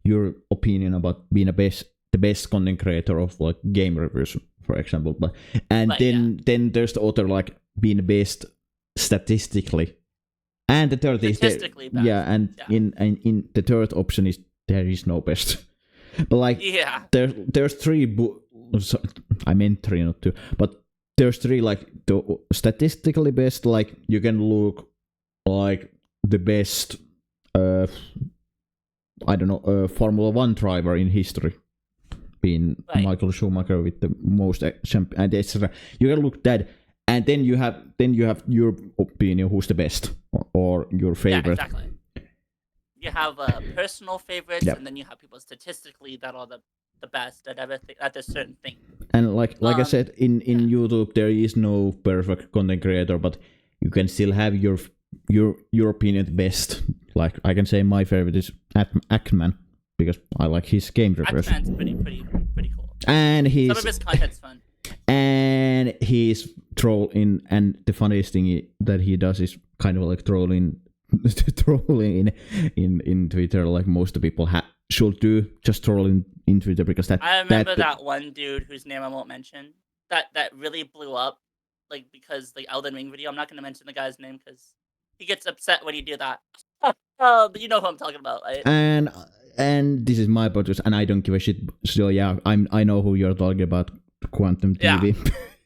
your opinion about being the best content creator of like game reviews, for example. But then there's the other like being best statistically, and the third is best. in the third option is there is no best. But like there's three. I meant three, not two. But there's three like the statistically best. Like you can look like the best. I don't know, Formula One driver in history, being Michael Schumacher with the most and etc. You can look that, and then you have your opinion who's the best or your favorite. Yeah, exactly. You have personal favorites, and then you have people statistically that are the best at everything at a certain thing. And like I said, in YouTube there is no perfect content creator, but you can still have your opinion the best. Like I can say my favorite is Ackman because I like his game reviews. Ackman's pretty cool. And some of his content's fun. And he's trolling, and the funniest thing that he does is kind of like trolling in Twitter, like most people should do, just trolling in Twitter because that. I remember that one dude whose name I won't mention that really blew up, like because the Elden Ring video. I'm not going to mention the guy's name because he gets upset when you do that. But you know who I'm talking about, right? And this is my podcast, and I don't give a shit. So yeah, I know who you're talking about. Quantum TV.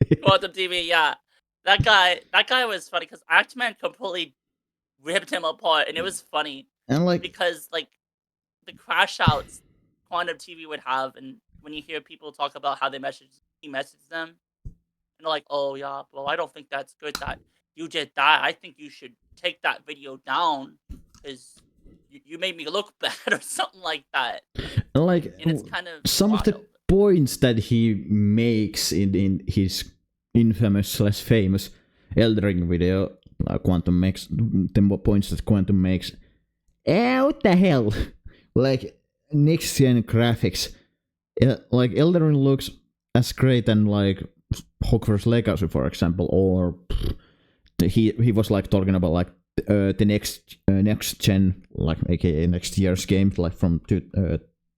Yeah. Quantum TV, yeah. That guy was funny because Actman completely ripped him apart, and it was funny. And like because like the crash outs Quantum TV would have, and when you hear people talk about how he messaged them, and they're like, "Oh yeah, well I don't think that's good that you did that. I think you should take that video down because you made me look bad," or something like that. And it's kind of some wild. of the points that he makes in his infamous slash famous Elden Ring video, Quantum makes the points that Quantum makes. What the hell? Like next gen graphics, like Elden Ring looks as great and like Hogwarts Legacy, for example, or he was like talking about like the next gen, like aka next year's game, like from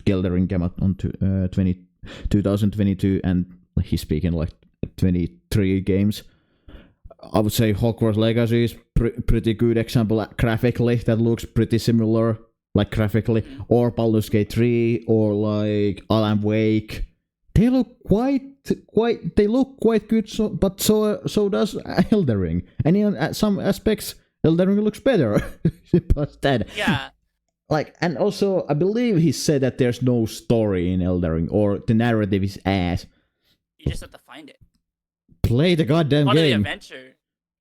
Elden Ring came out on 2022, and he's speaking like 23 games. I would say Hogwarts Legacy is pretty good example graphically. That looks pretty similar, like graphically, or Baldur's Gate 3, or like Alan Wake. They look quite good. So does Elden Ring, and in some aspects, Elden Ring looks better. But that, yeah. Like, and also, I believe he said that there's no story in Elden Ring, or the narrative is ass. You just have to find it. Play the goddamn Part game. Of the adventure.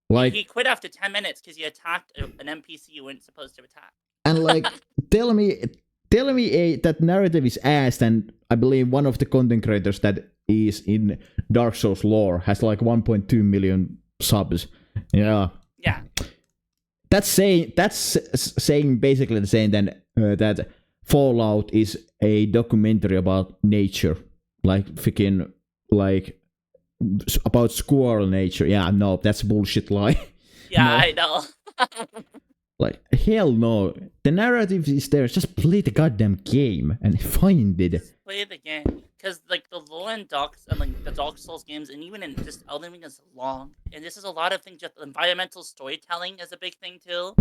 Like, he quit after 10 minutes because he attacked an NPC you weren't supposed to attack. And like, tell me that narrative is ass, and I believe one of the content creators that is in Dark Souls lore has like 1.2 million subs. Yeah. Yeah. That's saying basically the same that Fallout is a documentary about nature, like freaking like about squirrel nature. Yeah, no, that's bullshit lie. Yeah, no. I know. Like hell no, the narrative is there. Just play the goddamn game and find it. Just play the game, because like the lore in the Dark Souls games, and even in just Elden Ring is long, and this is a lot of things. Just environmental storytelling is a big thing too.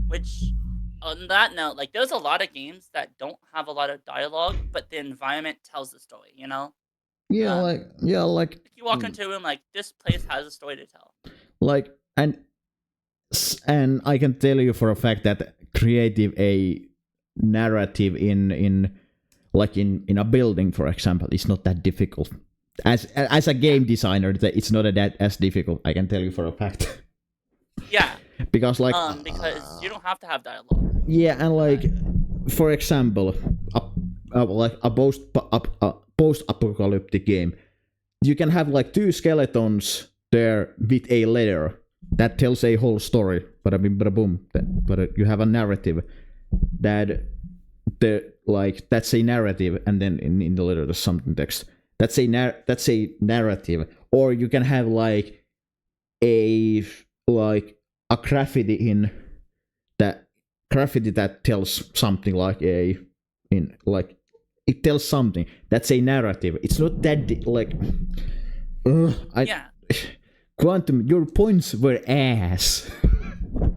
Which on that note, like there's a lot of games that don't have a lot of dialogue, but the environment tells the story. You know? Yeah, like if you walk into a room, like this place has a story to tell. Like and I can tell you for a fact that creative a narrative in a building, for example, is not that difficult. As a game designer, it's not that as difficult. I can tell you for a fact. because like because you don't have to have dialogue. yeah, and like for example, like a post-apocalyptic game, you can have like 2 skeletons there with a letter that tells a whole story. But boom. But you have a narrative that that's a narrative, and then in the letter there's something text. That's a narrative. Or you can have like a graffiti that tells something like it tells something. That's a narrative. It's not that Yeah. Quantum, your points were ass.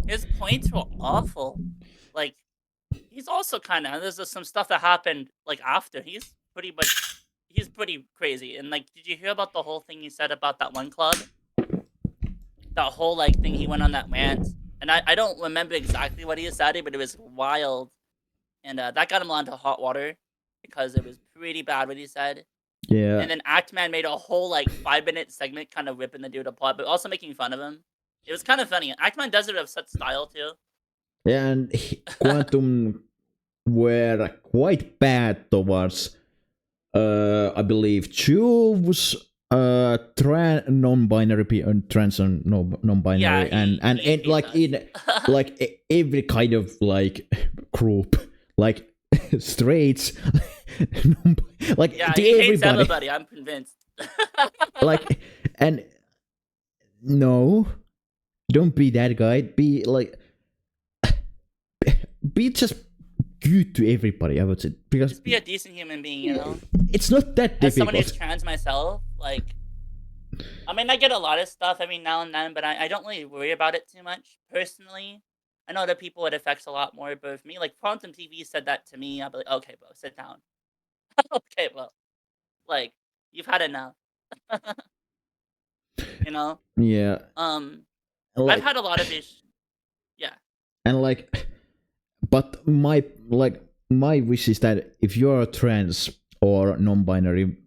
His points were awful. Like, he's also kind of, there's some stuff that happened like after. He's pretty crazy. And like, did you hear about the whole thing he said about that one club? That whole like thing he went on that rant. And I don't remember exactly what he said, but it was wild. And that got him onto hot water because it was pretty bad what he said. Yeah. And then Actman made a whole like 5-minute segment kind of ripping the dude apart, but also making fun of him. It was kind of funny. Actman does it with such style too. Yeah, and Quantum were quite bad towards I believe Jules, non-binary and trans and non-binary, Yeah, and like in like every kind of like group, like straights, like yeah, to he everybody. hates everybody. I'm convinced. Like, and no, don't be that guy. Be like, be just good to everybody. I would say, because just be a decent human being, you know. It's not that difficult. As someone who's trans myself, like, I mean, I get a lot of stuff every now and then, but I don't really worry about it too much personally. I know other people it affects a lot more, but with me, like Quantum TV said that to me, I'll be like, okay, bro, sit down. Okay, bro, like you've had enough. You know? Yeah. I've had a lot of issues. Yeah. And like, but my wish is that if you're trans or non-binary,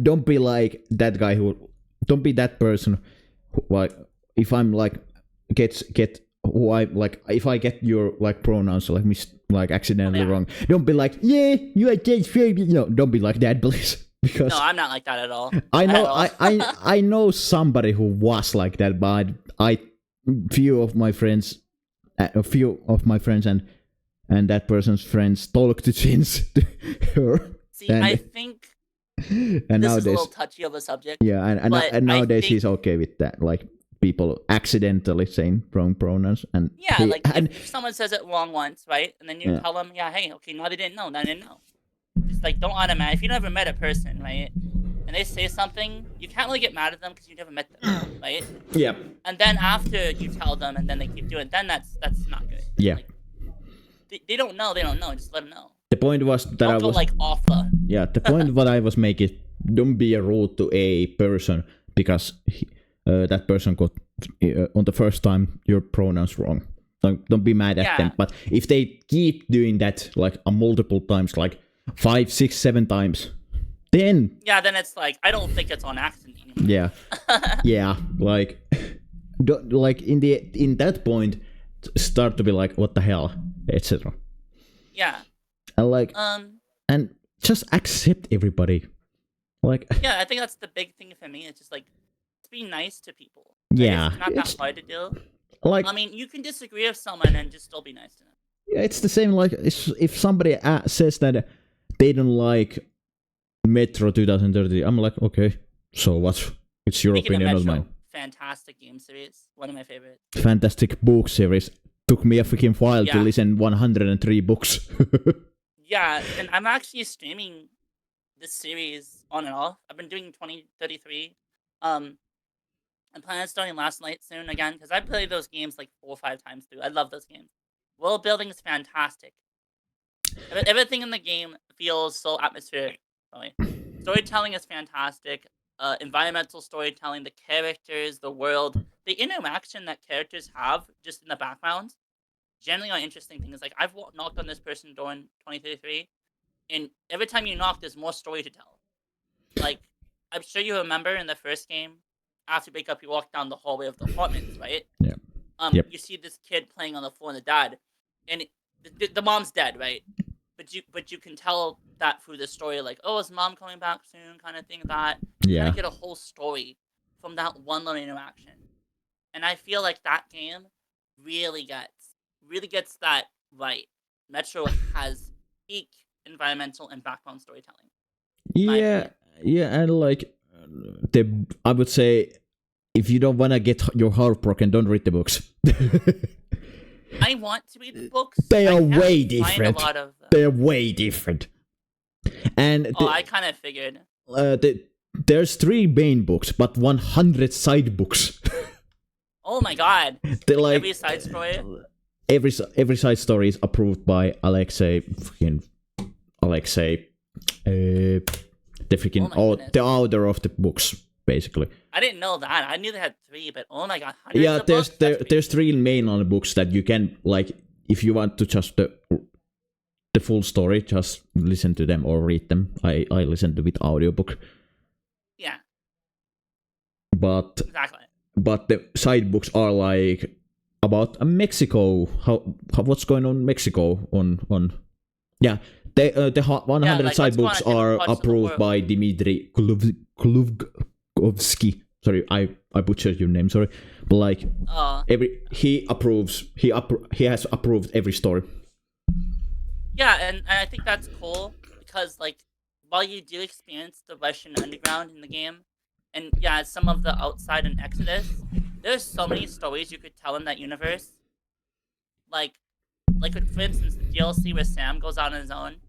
don't be like that guy don't be that person who, like, if I'm like get who I like, if I get your like pronouns like accidentally wrong, don't be like, yeah, you are just don't be like that, please. Because no, I'm not like that at all. I know I know somebody who was like that, but a few of my friends and that person's friends talk to Jins to her. See, I think and this nowadays, is a little touchy of a subject. Yeah, and nowadays he's okay with that. Like people accidentally saying wrong pronouns, and yeah, like if someone says it wrong once, right, and then you tell them, yeah, hey, okay, no, they didn't know. Just like don't automatically. If you never met a person, right, and they say something, you can't really get mad at them because you never met them, right? Yeah. And then after you tell them, and then they keep doing it, then that's not good. Yeah. Like, they don't know. They don't know. Just let them know. The point was that don't go like off the. Yeah, the point what I was making, don't be rude to a person because that person got on the first time your pronouns wrong. Don't be mad at them. But if they keep doing that like multiple times, like 5, 6, 7 times, then then it's like I don't think it's on accident anymore. Yeah, like in that point start to be like, what the hell, etc. Yeah. And like and just accept everybody. Like I think that's the big thing for me. It's just like be nice to people. Yeah, it's not that hard to do. Like, I mean, you can disagree with someone and just still be nice to them. Yeah, it's the same. Like if somebody says that they don't like Metro 2030, I'm like, okay, so what? It's your opinion, not mine. Fantastic game series, one of my favorites. Fantastic book series. Took me a freaking while to listen 103 books. Yeah, and I'm actually streaming this series on and off. I've been doing 2033. I'm planning on starting Last Night soon again because I played those games like 4 or 5 times through. I love those games. World building is fantastic. Everything in the game feels so atmospheric. Storytelling is fantastic. Environmental storytelling, the characters, the world, the interaction that characters have just in the background. Generally, are interesting things. Like I've knocked on this person's door in 2033, and every time you knock, there's more story to tell. Like I'm sure you remember in the first game, after you wake up, you walk down the hallway of the apartments, right? Yeah. You see this kid playing on the floor and the dad, and the mom's dead, right? But you can tell that through the story, like, oh, is mom coming back soon, kind of thing. That you kind of get a whole story from that one little interaction, and I feel like that game really gets that right. Metro has peak environmental and background storytelling. Yeah, and like I would say, if you don't want to get your heart broken, don't read the books. I want to read the books. They are way different. They're way different. And I kind of figured. There's 3 main books, but 100 side books. Oh my god! Like, every side story. Every side story is approved by Alexei. The author of the books, basically. I didn't know that. I knew they had 3, but oh my god, there's 3 main on the books that you can, like, if you want to just the full story, just listen to them or read them. I listened to it audiobook. Yeah. But exactly. But the side books are like about Mexico. What's going on in Mexico on the 100 side books are approved by Dmitry Glugovsky. Sorry, I butchered your name. Sorry, but like he has approved every story. Yeah, and I think that's cool because like while you do experience the Russian underground in the game, and yeah, some of the outside and Exodus, there's so many stories you could tell in that universe. Like for instance, the DLC where Sam goes out on his own,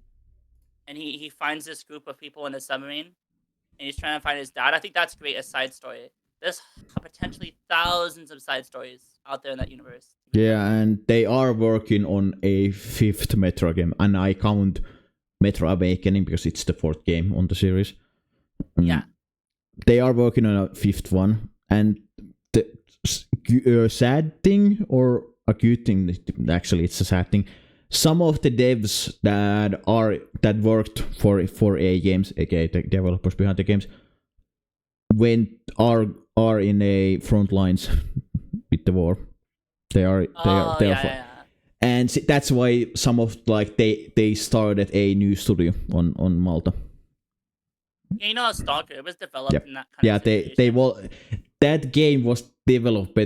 and he finds this group of people in a submarine, and he's trying to find his dad. I think that's great as side story. There's potentially thousands of side stories out there in that universe. Yeah, and they are working on a 5th Metro game, and I count Metro Awakening because it's the 4th game on the series. Yeah. They are working on a 5th one, and the sad thing, or a good thing, actually it's a sad thing, some of the devs that worked for 4A games, aka the developers behind the games, are in a front lines with the war. They are and that's why some of like they started a new studio on Malta. Yeah, you know, Stalker, it was developed in that kind of situation. That game was developed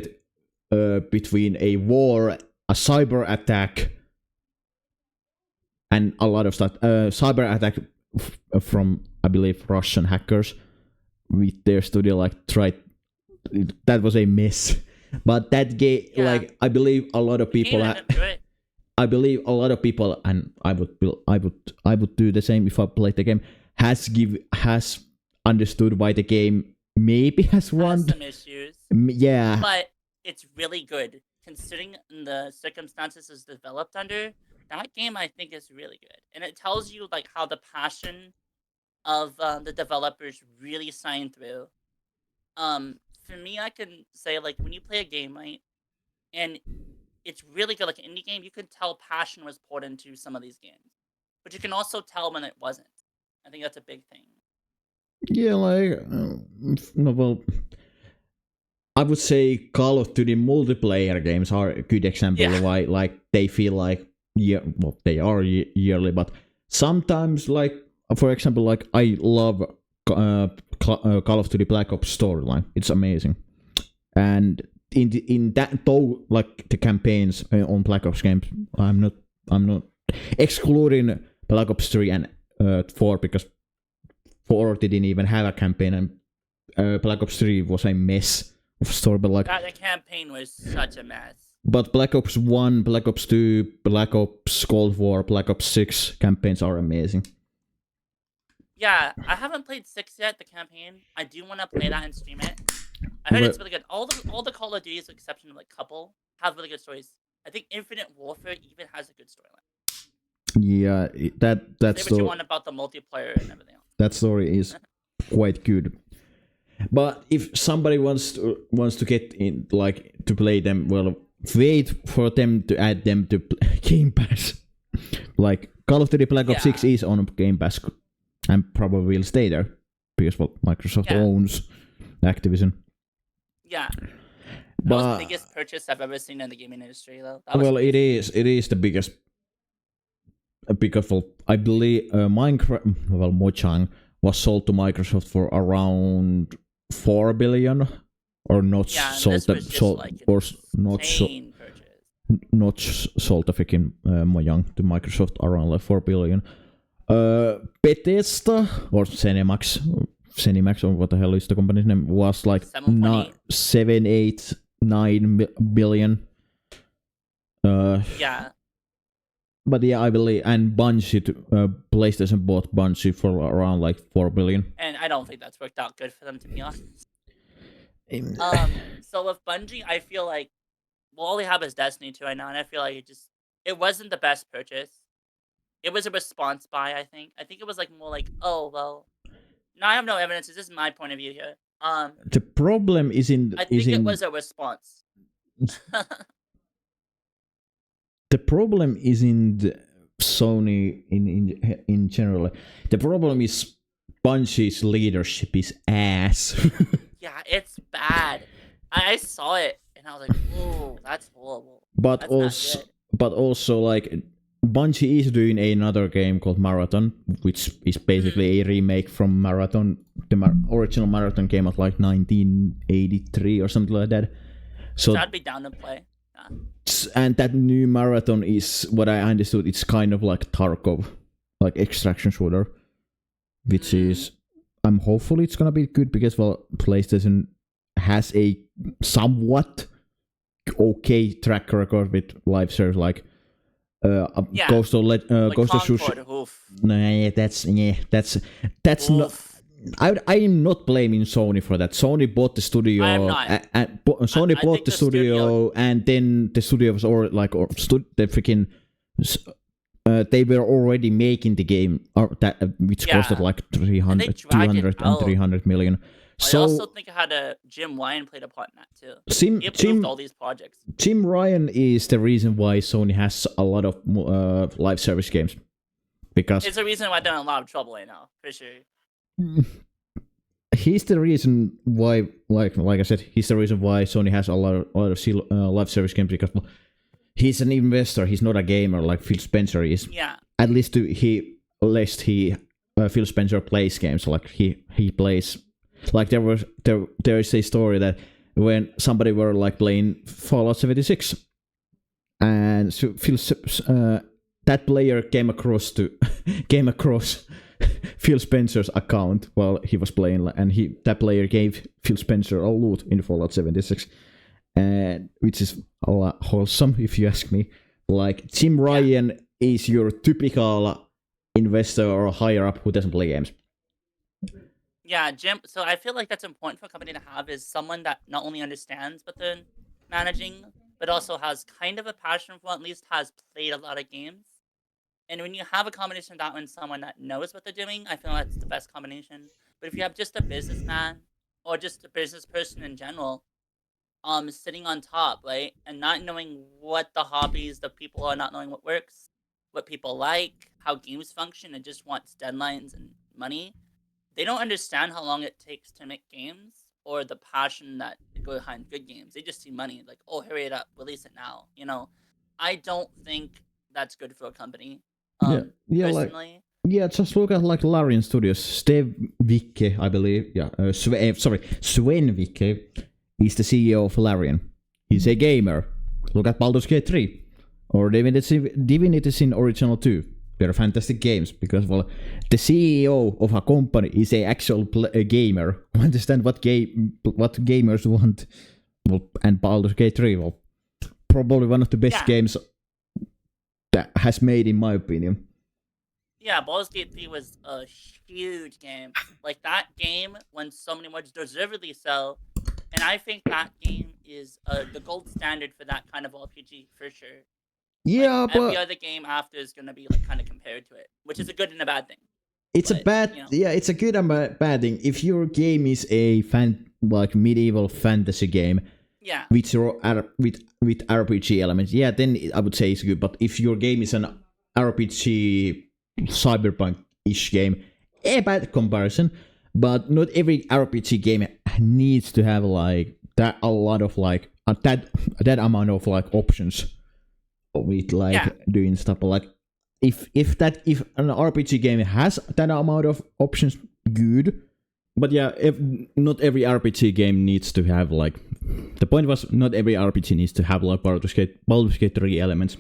between a war, a cyber attack, and a lot of stuff. Cyber attack from, I believe, Russian hackers with their studio that was a mess. But that game, like, I believe a lot of people and I would do the same if I played the game, has understood why the game maybe has won some issues. Yeah. But it's really good. Considering the circumstances it's developed under, that game I think is really good. And it tells you like how the passion of the developers really shine through. For me, I can say like when you play a game, right, and it's really good, like an indie game, you can tell passion was poured into some of these games. But you can also tell when it wasn't. I think that's a big thing. Yeah, like, well, I would say Call of Duty multiplayer games are a good example of why, like, they feel like, they are yearly, but sometimes, like, for example, like, I love Call of Duty Black Ops storyline. It's amazing. And in that, though, like, the campaigns on Black Ops games, I'm not excluding Black Ops 3 and 4 because 4 didn't even have a campaign, and Black Ops 3 was a mess of story. But like the campaign was such a mess. But Black Ops 1, Black Ops 2, Black Ops Cold War, Black Ops 6 campaigns are amazing. Yeah, I haven't played 6 yet, the campaign. I do want to play that and stream it. I heard it's really good. All the Call of Duties, with the exception of like couple, have really good stories. I think Infinite Warfare even has a good storyline. Yeah, that's say what you want about the multiplayer and everything else. That story is quite good. But if somebody wants to get in, like, to play them, well, wait for them to add them to Game Pass. Like, Call of Duty Black Ops 6 is on Game Pass and probably will stay there because Microsoft owns Activision. Yeah. That was the biggest purchase I've ever seen in the gaming industry, though. Well, it is the biggest. Because I believe Minecraft, well, Mojang was sold to Microsoft for around 4 billion, or not sold, or not sold. Not sold the freaking Mojang to Microsoft around like 4 billion. Bethesda or Zenimax or what the hell is the company's name, was like 7, 8, 9 billion. Yeah. But yeah, I believe, and Bungie, PlayStation bought Bungie for around like 4 billion. And I don't think that's worked out good for them, to be honest. So with Bungie, I feel like all they have is Destiny 2 right now, and I feel like it wasn't the best purchase. It was a response buy, I think. I think it was like more like, oh well. No, I have no evidence. This is my point of view here. The problem is it was a response. The problem is in the Sony in general. The problem is Bungie's leadership is ass. Yeah, it's bad. I saw it and I was like, "Oh, that's horrible." But also like Bungie is doing another game called Marathon, which is basically a remake from Marathon. The original Marathon came out like 1983 or something like that. So I'd be down to play. Yeah. And that new Marathon is, what I understood, it's kind of like Tarkov, like extraction shooter, which is, I'm hopeful it's gonna be good because, well, PlayStation has a somewhat okay track record with live service, like Ghost of Tsushima. That's not. I am not blaming Sony for that. Sony bought the studio. I am not. Sony bought the studio, and then the studio was they were already making the game, which costed like 200 and 300 million. I also think Jim Ryan played a part in that too. He approved all these projects. Jim Ryan is the reason why Sony has a lot of live service games, because it's the reason why they're in a lot of trouble right now, for sure. He's the reason why, like I said, he's the reason why Sony has a lot of live service games, because he's an investor. He's not a gamer like Phil Spencer is. Yeah. At least Phil Spencer plays games. Like he plays. Like there is a story that when somebody were like playing Fallout 76, and so that player came across Phil Spencer's account while he was playing, and that player gave Phil Spencer a loot in Fallout 76, and which is a lot wholesome if you ask me. Like Jim Ryan is your typical investor or higher up who doesn't play games. Yeah, Jim. So I feel like that's important for a company to have, is someone that not only understands what they're managing, but also has kind of a passion for, at least has played a lot of games. And when you have a combination of that and someone that knows what they're doing, I feel that's the best combination. But if you have just a businessman or just a business person in general, sitting on top, right, and not knowing what the hobbies the people are, not knowing what works, what people like, how games function, and just wants deadlines and money, they don't understand how long it takes to make games or the passion that goes behind good games. They just see money, like, oh, hurry it up, release it now. You know, I don't think that's good for a company. Personally. Just look at like Larian Studios. Steve Wicke, I believe. Sven Wicke is the CEO of Larian. He's a gamer. Look at Baldur's Gate 3 or Divinity Sin Original 2. They're fantastic games because, well, the CEO of a company is a actual gamer who understand what gamers want. Well, and Baldur's Gate 3, well, probably one of the best games that has made, in my opinion. Yeah, Baldur's Gate 3 was a huge game. Like, that game won so many awards, deservedly so. And I think that game is the gold standard for that kind of RPG, for sure. Yeah, like, but every other game after is going to be like kind of compared to it, which is a good and a bad thing. It's a good and bad thing. If your game is a medieval fantasy game, with RPG elements, then I would say it's good. But if your game is an RPG cyberpunk-ish game, a bad comparison. But not every RPG game needs to have like that a lot of like that amount of like options with like doing stuff. But like if an RPG game has that amount of options, good. But yeah, if not every RPG game needs to have like, the point was not every RPG needs to have like Baldur's Gate 3 elements.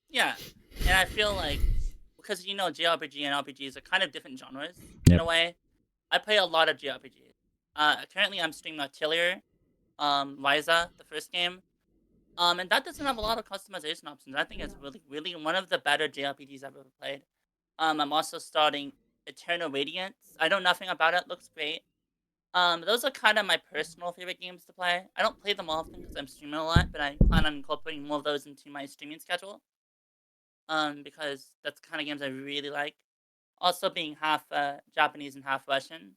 Yeah, and I feel like because JRPG and RPGs are kind of different genres in a way. I play a lot of JRPGs. Currently I'm streaming Atelier, Liza, the first game. And that doesn't have a lot of customization options. I think it's really one of the better JRPGs I've ever played. I'm also starting Eternal Radiance. I know nothing about it. Looks great. Those are kind of my personal favorite games to play. I don't play them often because I'm streaming a lot, but I plan on incorporating more of those into my streaming schedule. Because that's the kind of games I really like. Also, being half Japanese and half Russian,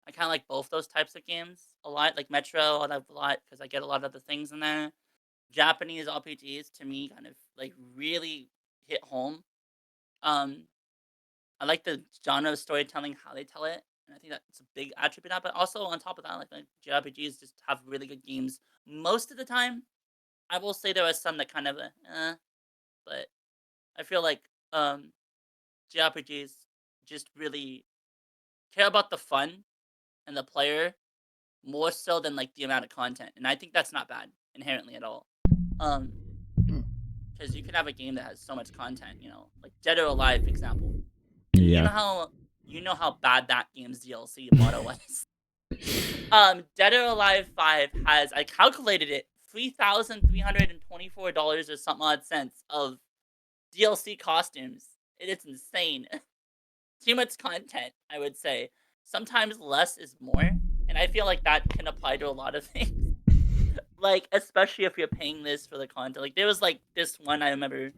I kind of like both those types of games a lot. Like Metro, I love a lot because I get a lot of the things in there. Japanese RPGs to me kind of like really hit home. Um, I like the genre of storytelling, how they tell it, and I think that's a big attribute of it. But also on top of that, like JRPGs just have really good games most of the time. I will say there are some that kind of, but I feel like JRPGs just really care about the fun and the player more so than like the amount of content, and I think that's not bad inherently at all. Because you can have a game that has so much content, like Dead or Alive, for example. And you know how bad that game's DLC motto was. Dead or Alive 5 has, I calculated it, $3,324 or something odd cents of DLC costumes. It's insane. Too much content, I would say. Sometimes less is more, and I feel like that can apply to a lot of things. Like, especially if you're paying this for the content. Like, there was, like, this one, I remember,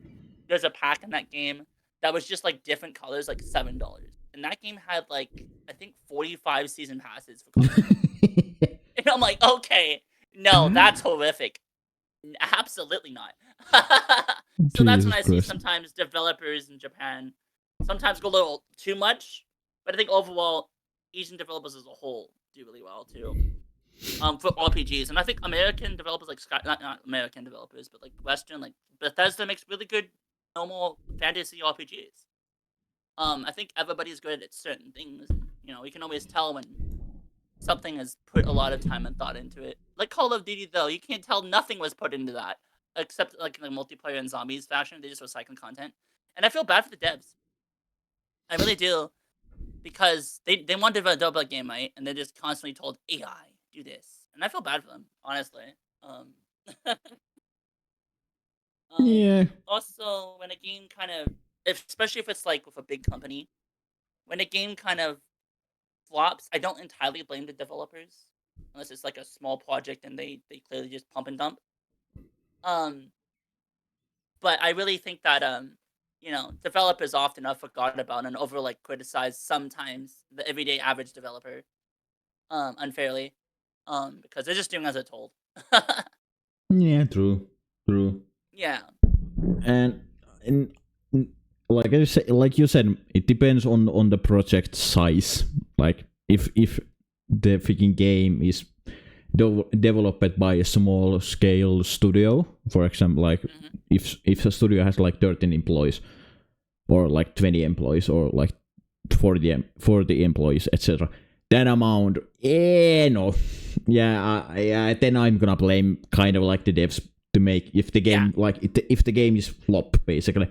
there's a pack in that game that was just, like, different colors, like, $7. And that game had, like, I think 45 season passes for content. And I'm like, okay, no, that's horrific. Absolutely not. So that's when I see sometimes developers in Japan sometimes go a little too much. But I think overall, Asian developers as a whole do really well, too. For RPGs, and I think American developers like not American developers, but like Western, like Bethesda makes really good normal fantasy RPGs. I think everybody's good at certain things. We can always tell when something has put a lot of time and thought into it. Like Call of Duty, though, you can't tell nothing was put into that, except like in the multiplayer and zombies fashion. They just recycling content, and I feel bad for the devs. I really do, because they want to develop a game, right? And they're just constantly told AI do this, and I feel bad for them, honestly. Yeah. Also, when a game kind of, especially if it's like with a big company, when a game kind of flops, I don't entirely blame the developers, unless it's like a small project and they clearly just pump and dump. But I really think that developers often are forgotten about and over like criticized sometimes the everyday average developer, unfairly, because they're just doing as they're told. Yeah, true. Yeah. And like you said, it depends on the project size. Like if the freaking game is developed by a small scale studio, for example, like if a studio has like 13 employees or like 20 employees or like 40 employees, etc., that amount, no, then I'm gonna blame kind of like the devs to make, if the game if the game is flop, basically.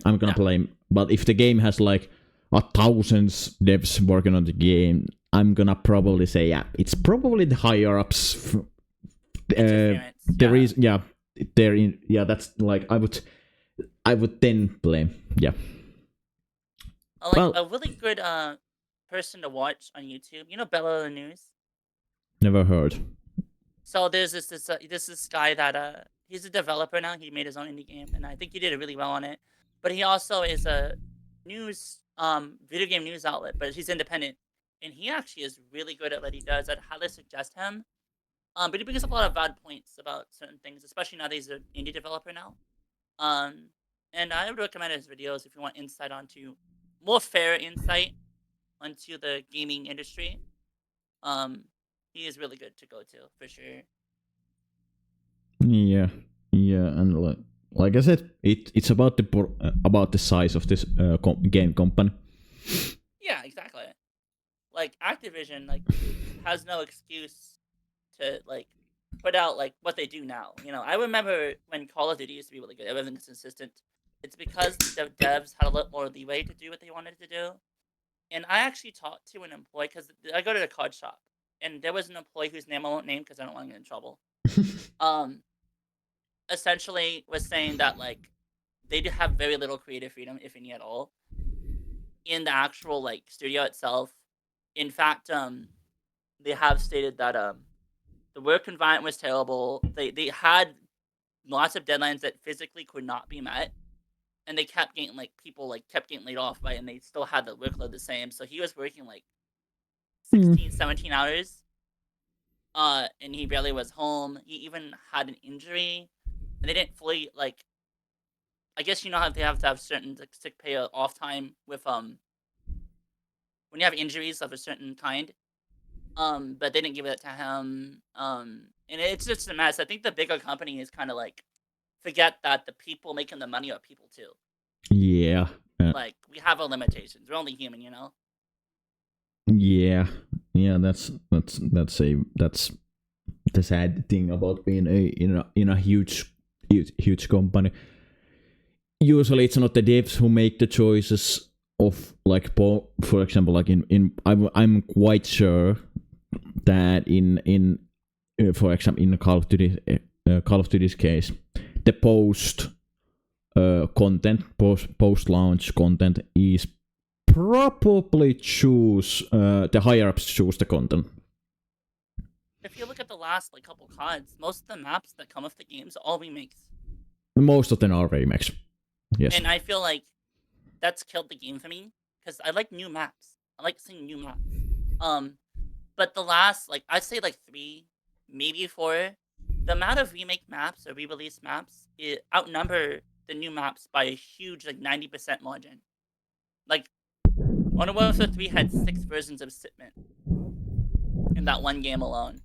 I'm gonna blame. But if the game has like 1,000 devs working on the game, I'm gonna probably say it's probably the higher ups. That's like I would then blame. A really good person to watch on YouTube. Bella the News. Never heard. So there's this guy that he's a developer now. He made his own indie game, and I think he did really well on it. But he also is a news video game news outlet, but he's independent, and he actually is really good at what he does. I'd highly suggest him. But he brings up a lot of bad points about certain things, especially now that he's an indie developer now. And I would recommend his videos if you want insight onto more fair insight onto the gaming industry. he is really good to go to for sure. Yeah, and like I said, it's about the size of this game company. Yeah, exactly. Like Activision, like has no excuse to like put out like what they do now. You know, I remember when Call of Duty used to be really good. Everything was consistent. It's because the devs had a lot more leeway to do what they wanted to do. And I actually talked to an employee because I go to the card shop, and there was an employee whose name I won't name because I don't want to get in trouble. Essentially was saying that like they do have very little creative freedom, if any at all, in the actual like studio itself. In fact, they have stated that the work environment was terrible. They had lots of deadlines that physically could not be met, and they kept getting like people like kept getting laid off, right? And they still had the workload the same. So he was working like 16, 17 hours, and he barely was home. He even had an injury, and they didn't fully like. I guess you know how they have to have certain like, sick pay off time with when you have injuries of a certain kind. But they didn't give it to him. And it's just a mess. I think the bigger companies kind of like forget that the people making the money are people too. Yeah. Like we have our limitations. We're only human, you know. Yeah. That's the sad thing about being in a huge company. Usually, it's not the devs who make the choices of like, for example, like I'm quite sure that in for example in Call of Duty's case, the post launch content is probably the higher ups choose the content. If you look at the last like couple CODs, most of the maps that come with the games are all remakes. Most of them are remakes. Yes. And I feel like that's killed the game for me because I like new maps. I like seeing new maps. But the last like I'd say like 3, maybe 4, the amount of remake maps or re-release maps it outnumber the new maps by a huge like 90% margin. Like Modern Warfare 3 had 6 versions of Sitman in that one game alone.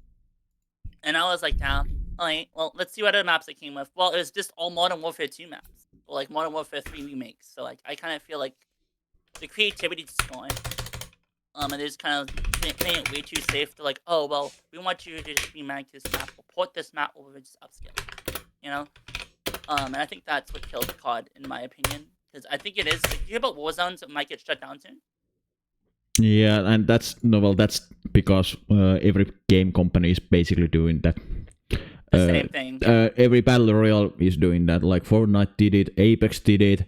And I was like, damn, alright, well, let's see what other maps it came with. Well, it was just all Modern Warfare 2 maps. Or like Modern Warfare 3 remakes. So like I kind of feel like the creativity is gone. And they're just kind of playing it way too safe to like, oh well, we want you to just remake this map or port this map over just upscale. You know? And I think that's what killed COD in my opinion. Because I think it is like, you hear about war zones that might get shut down soon? Yeah, and that's because every game company is basically doing that. The same thing. Every battle royale is doing that. Like Fortnite did it, Apex did it.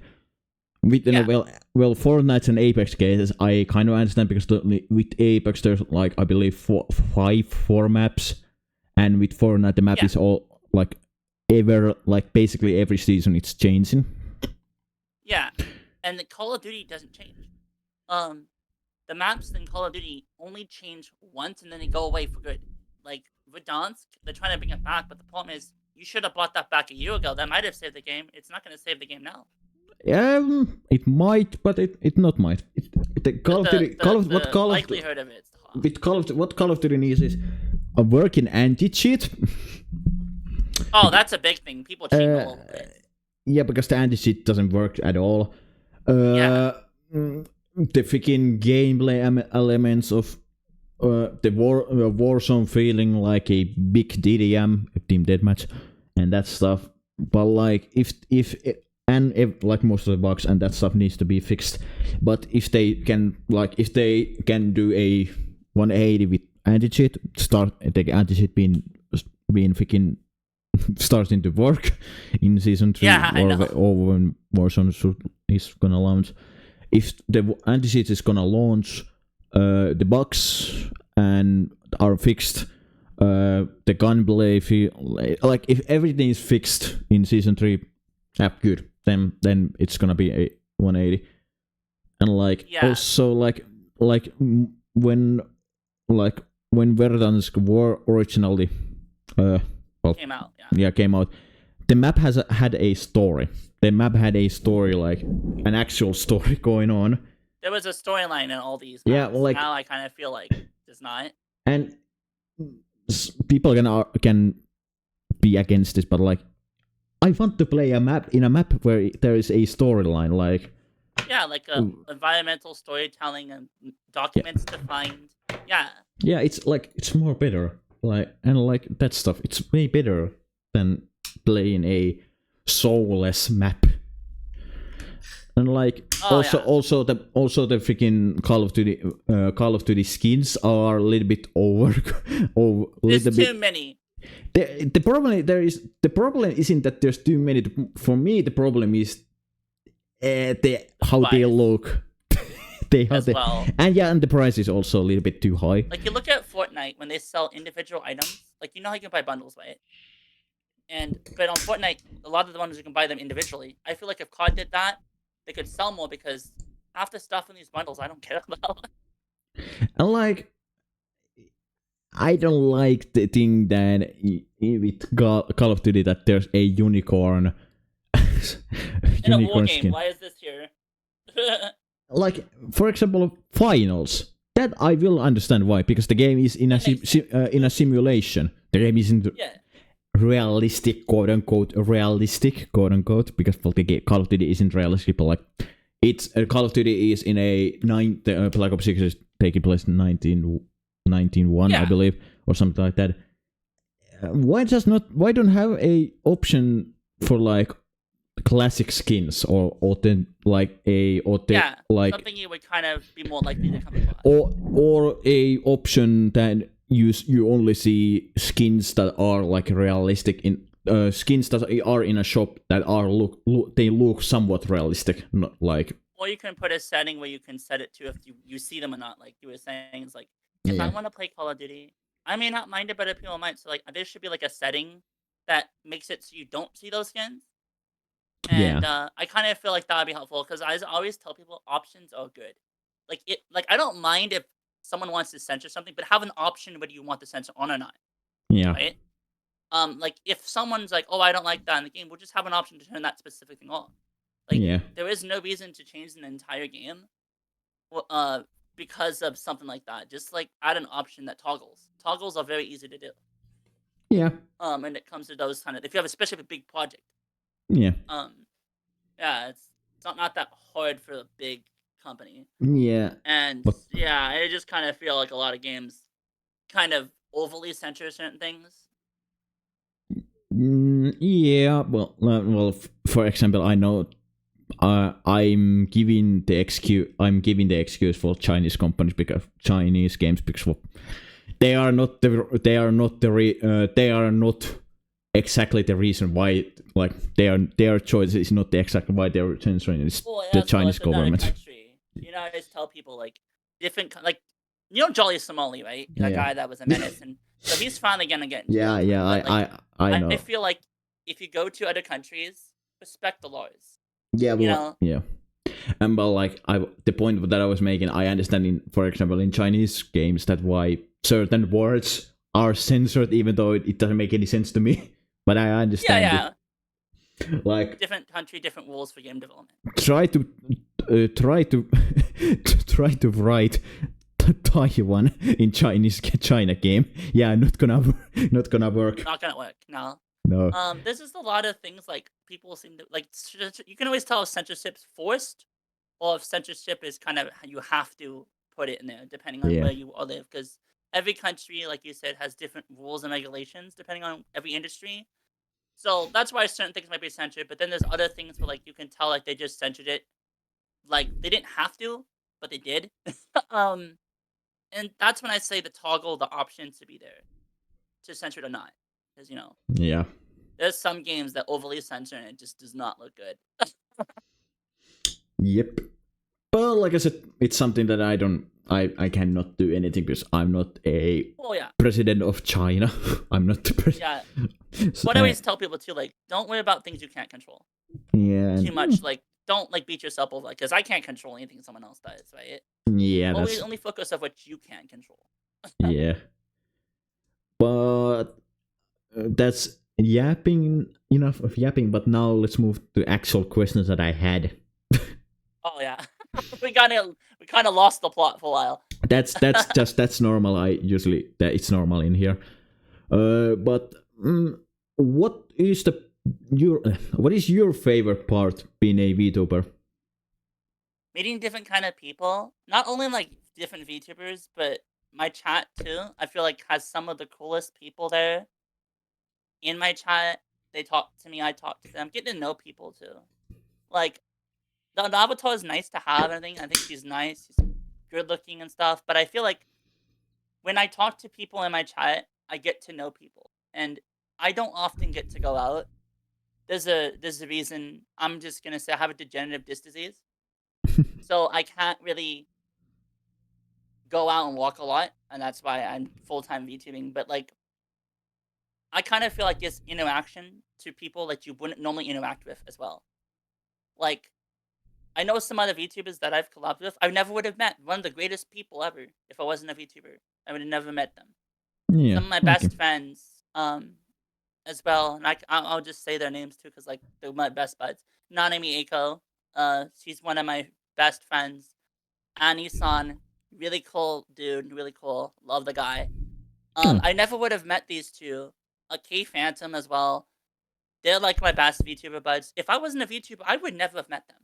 Well, Fortnite and Apex cases, I kind of understand because with Apex there's like I believe 4 maps, and with Fortnite the map is all like basically every season it's changing. Yeah, and the Call of Duty doesn't change. The maps in Call of Duty only change once and then they go away for good. Like Verdansk, they're trying to bring it back, but the problem is you should have bought that back a year ago. That might have saved the game. It's not going to save the game now. It might, but it not might. What Call of Duty needs is a working anti-cheat. Oh, that's a big thing. People cheat all over it. Yeah, because the anti-cheat doesn't work at all. The freaking gameplay elements of the Warzone feeling like a big DDM, Team Deathmatch, and that stuff. But like if like most of the bugs and that stuff needs to be fixed. But if they can do a 180 with anti-cheat, start the anti-cheat being freaking starting to work in season 3 or when Warzone is gonna launch. If the anti-cheat is gonna launch, the bugs and are fixed, the gunplay like if everything is fixed in season 3, good. Then it's gonna be a 180. And also when Verdansk War originally came out. Came out. The map had a story. The map had a story, like an actual story going on. There was a storyline in all these maps. Now I kind of feel like there's not. And people can be against this, but like I want to play a map where there is a storyline, like like environmental storytelling and documents to find. Yeah, it's more better. Like that stuff. It's way better than playing a soulless map. And like also the freaking Call of Duty skins are a little bit over. There's too many. The problem isn't that there's too many. For me, the problem is how they look. And the price is also a little bit too high. Like you look at Fortnite when they sell individual items, like you know how you can buy bundles, right? But on Fortnite, a lot of the bundles you can buy them individually. I feel like if COD did that, they could sell more because half the stuff in these bundles I don't care about. And like, I don't like the thing that with Call of Duty that there's a unicorn. In a war game, why is this here? Like, for example, finals. That I will understand why, because the game is in a simulation. The game isn't realistic, quote unquote, because the Call of Duty isn't realistic. But like, it's Call of Duty is in a Black Ops 6 is taking place in 1991, I believe, or something like that. Why don't have a option for like classic skins or something you would kind of be more likely to come across. Or a option that you only see skins that are like realistic in skins that are in a shop that are they look somewhat realistic, not like. Or you can put a setting where you can set it to if you see them or not. Like you were saying, it's like if I want to play Call of Duty, I may not mind it, but other people might. So like there should be like a setting that makes it so you don't see those skins. And I kind of feel like that would be helpful because I always tell people options are good. Like I don't mind if someone wants to censor something, but have an option whether you want the censor on or not. Yeah. Right. Like if someone's like, oh, I don't like that in the game, we'll just have an option to turn that specific thing off. Like there is no reason to change an entire game, because of something like that. Just like add an option that toggles. Toggles are very easy to do. Yeah. And it comes to those kind of if you have especially a big project. Yeah. It's not that hard for a big company. Yeah. And I just kind of feel like a lot of games kind of overly censor certain things. Yeah. Well. For example, I know. I'm giving the excuse for Chinese companies because Chinese games because they are not exactly the reason why, like their choice is not the exact why they're censoring the Chinese government. You know, I just tell people like different, like Jolly Somali, right? That guy that was a menace, and so he's finally gonna get. I know. I feel like if you go to other countries, respect the laws. Yeah, well, and but like the point that I was making, I understand for example in Chinese games that why certain words are censored even though it doesn't make any sense to me. But I understand. Yeah. Like different country, different rules for game development. Try to write Taiwan in China game. Yeah, not gonna work. Not gonna work. No. No. This is a lot of things like people seem to like. You can always tell if censorship's forced, or if censorship is kind of you have to put it in there depending on where you live. Because every country, like you said, has different rules and regulations depending on every industry. So that's why certain things might be censored. But then there's other things where like you can tell like they just censored it, like they didn't have to, but they did. And that's when I say the toggle the option to be there, to censor it or not. Because, Yeah. There's some games that overly censor and it just does not look good. Yep. But like I said, it's something that I cannot do anything because I'm not a president of China. I'm not the president. Yeah. What I always tell people too, like, don't worry about things you can't control. Yeah. Too much. Like, don't like beat yourself over because I can't control anything someone else does, right? Yeah. Only focus on what you can control. Yeah. But that's enough of yapping, but now let's move to actual questions that I had. Oh yeah. we kind of lost the plot for a while. that's normal. I usually it's normal in here. But what is your favorite part being a VTuber? Meeting different kind of people, not only like different VTubers, but my chat too. I feel like has some of the coolest people there in my chat. They talk to me, I talk to them. Getting to know people too. Like the avatar is nice to have. I think she's nice. She's good looking and stuff. But I feel like when I talk to people in my chat, I get to know people, and I don't often get to go out. There's a reason. I'm just gonna say I have a degenerative disc disease, so I can't really go out and walk a lot, and that's why I'm full time VTubing. But like, I kind of feel like this interaction to people that you wouldn't normally interact with as well. Like, I know some other VTubers that I've collabed with. I never would have met one of the greatest people ever if I wasn't a VTuber. I would have never met them. Yeah, Some of my best friends, as well, and I'll just say their names too, cause like they're my best buds. Nanami Eiko, she's one of my best friends. Ani-san, really cool dude, really cool. Love the guy. I never would have met these two. K Phantom as well. They're like my best VTuber buds. If I wasn't a VTuber, I would never have met them.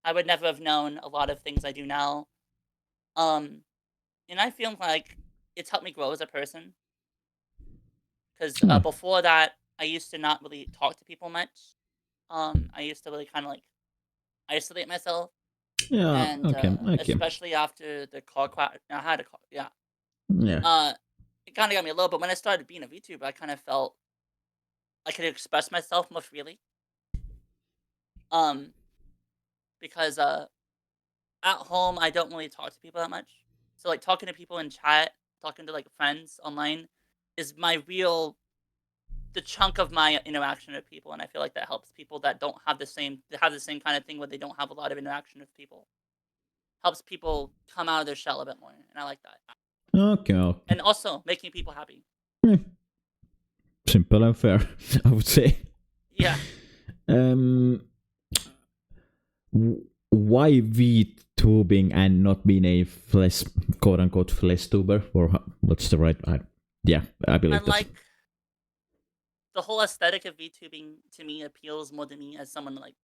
I would never have known a lot of things I do now. And I feel like it's helped me grow as a person. Because before that, I used to not really talk to people much. I used to really kind of like isolate myself. Yeah. And Okay. especially after the car crash, I had a car. Yeah. Yeah. It kind of got me low. But when I started being a VTuber, I kind of felt I could express myself more freely. Because at home I don't really talk to people that much. So like talking to people in chat, talking to like friends online, is my real the chunk of my interaction with people, and I feel like that helps people that don't have the same kind of thing where they don't have a lot of interaction with people. Helps people come out of their shell a bit more, and I like that. Okay. And also making people happy. Simple and fair, I would say. Yeah. Why VTubing and not being a flesh, quote unquote, flesh tuber? Or what's the right? I believe I like the whole aesthetic of VTubing. To me, appeals more to me as someone like,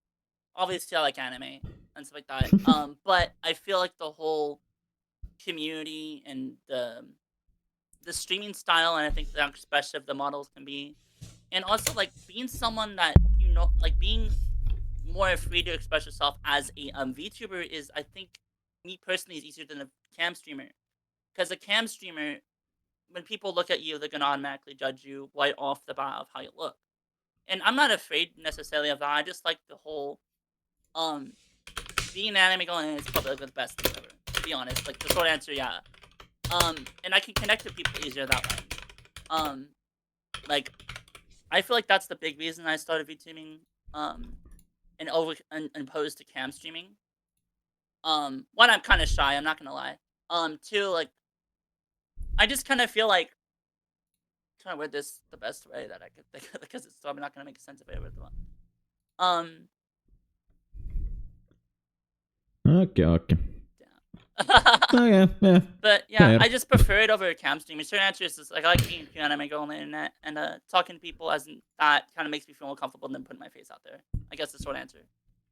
obviously I like anime and stuff like that. But I feel like the whole community and the streaming style, and I think the expressive the models can be, and also like being someone that like being more free to express yourself as a VTuber is, I think, me personally, is easier than a cam streamer, because a cam streamer, when people look at you, they're gonna automatically judge you right off the bat of how you look, and I'm not afraid necessarily of that. I just like the whole being an anime going in is probably like the best thing ever, to be honest. Like the short answer, yeah. And I can connect to people easier that way. Like I feel like that's the big reason I started VTubing. And opposed to cam streaming. One, I'm kind of shy. I'm not gonna lie. Two, like I just kind of feel like trying to word this the best way that I could think, because it's probably not gonna make sense if I word the one. Okay. Yeah. Yeah. But yeah, I just prefer it over cam streaming. Certain answers is like I like being a anime girl on the internet, and talking to people as that kind of makes me feel more comfortable than putting my face out there. I guess the short answer.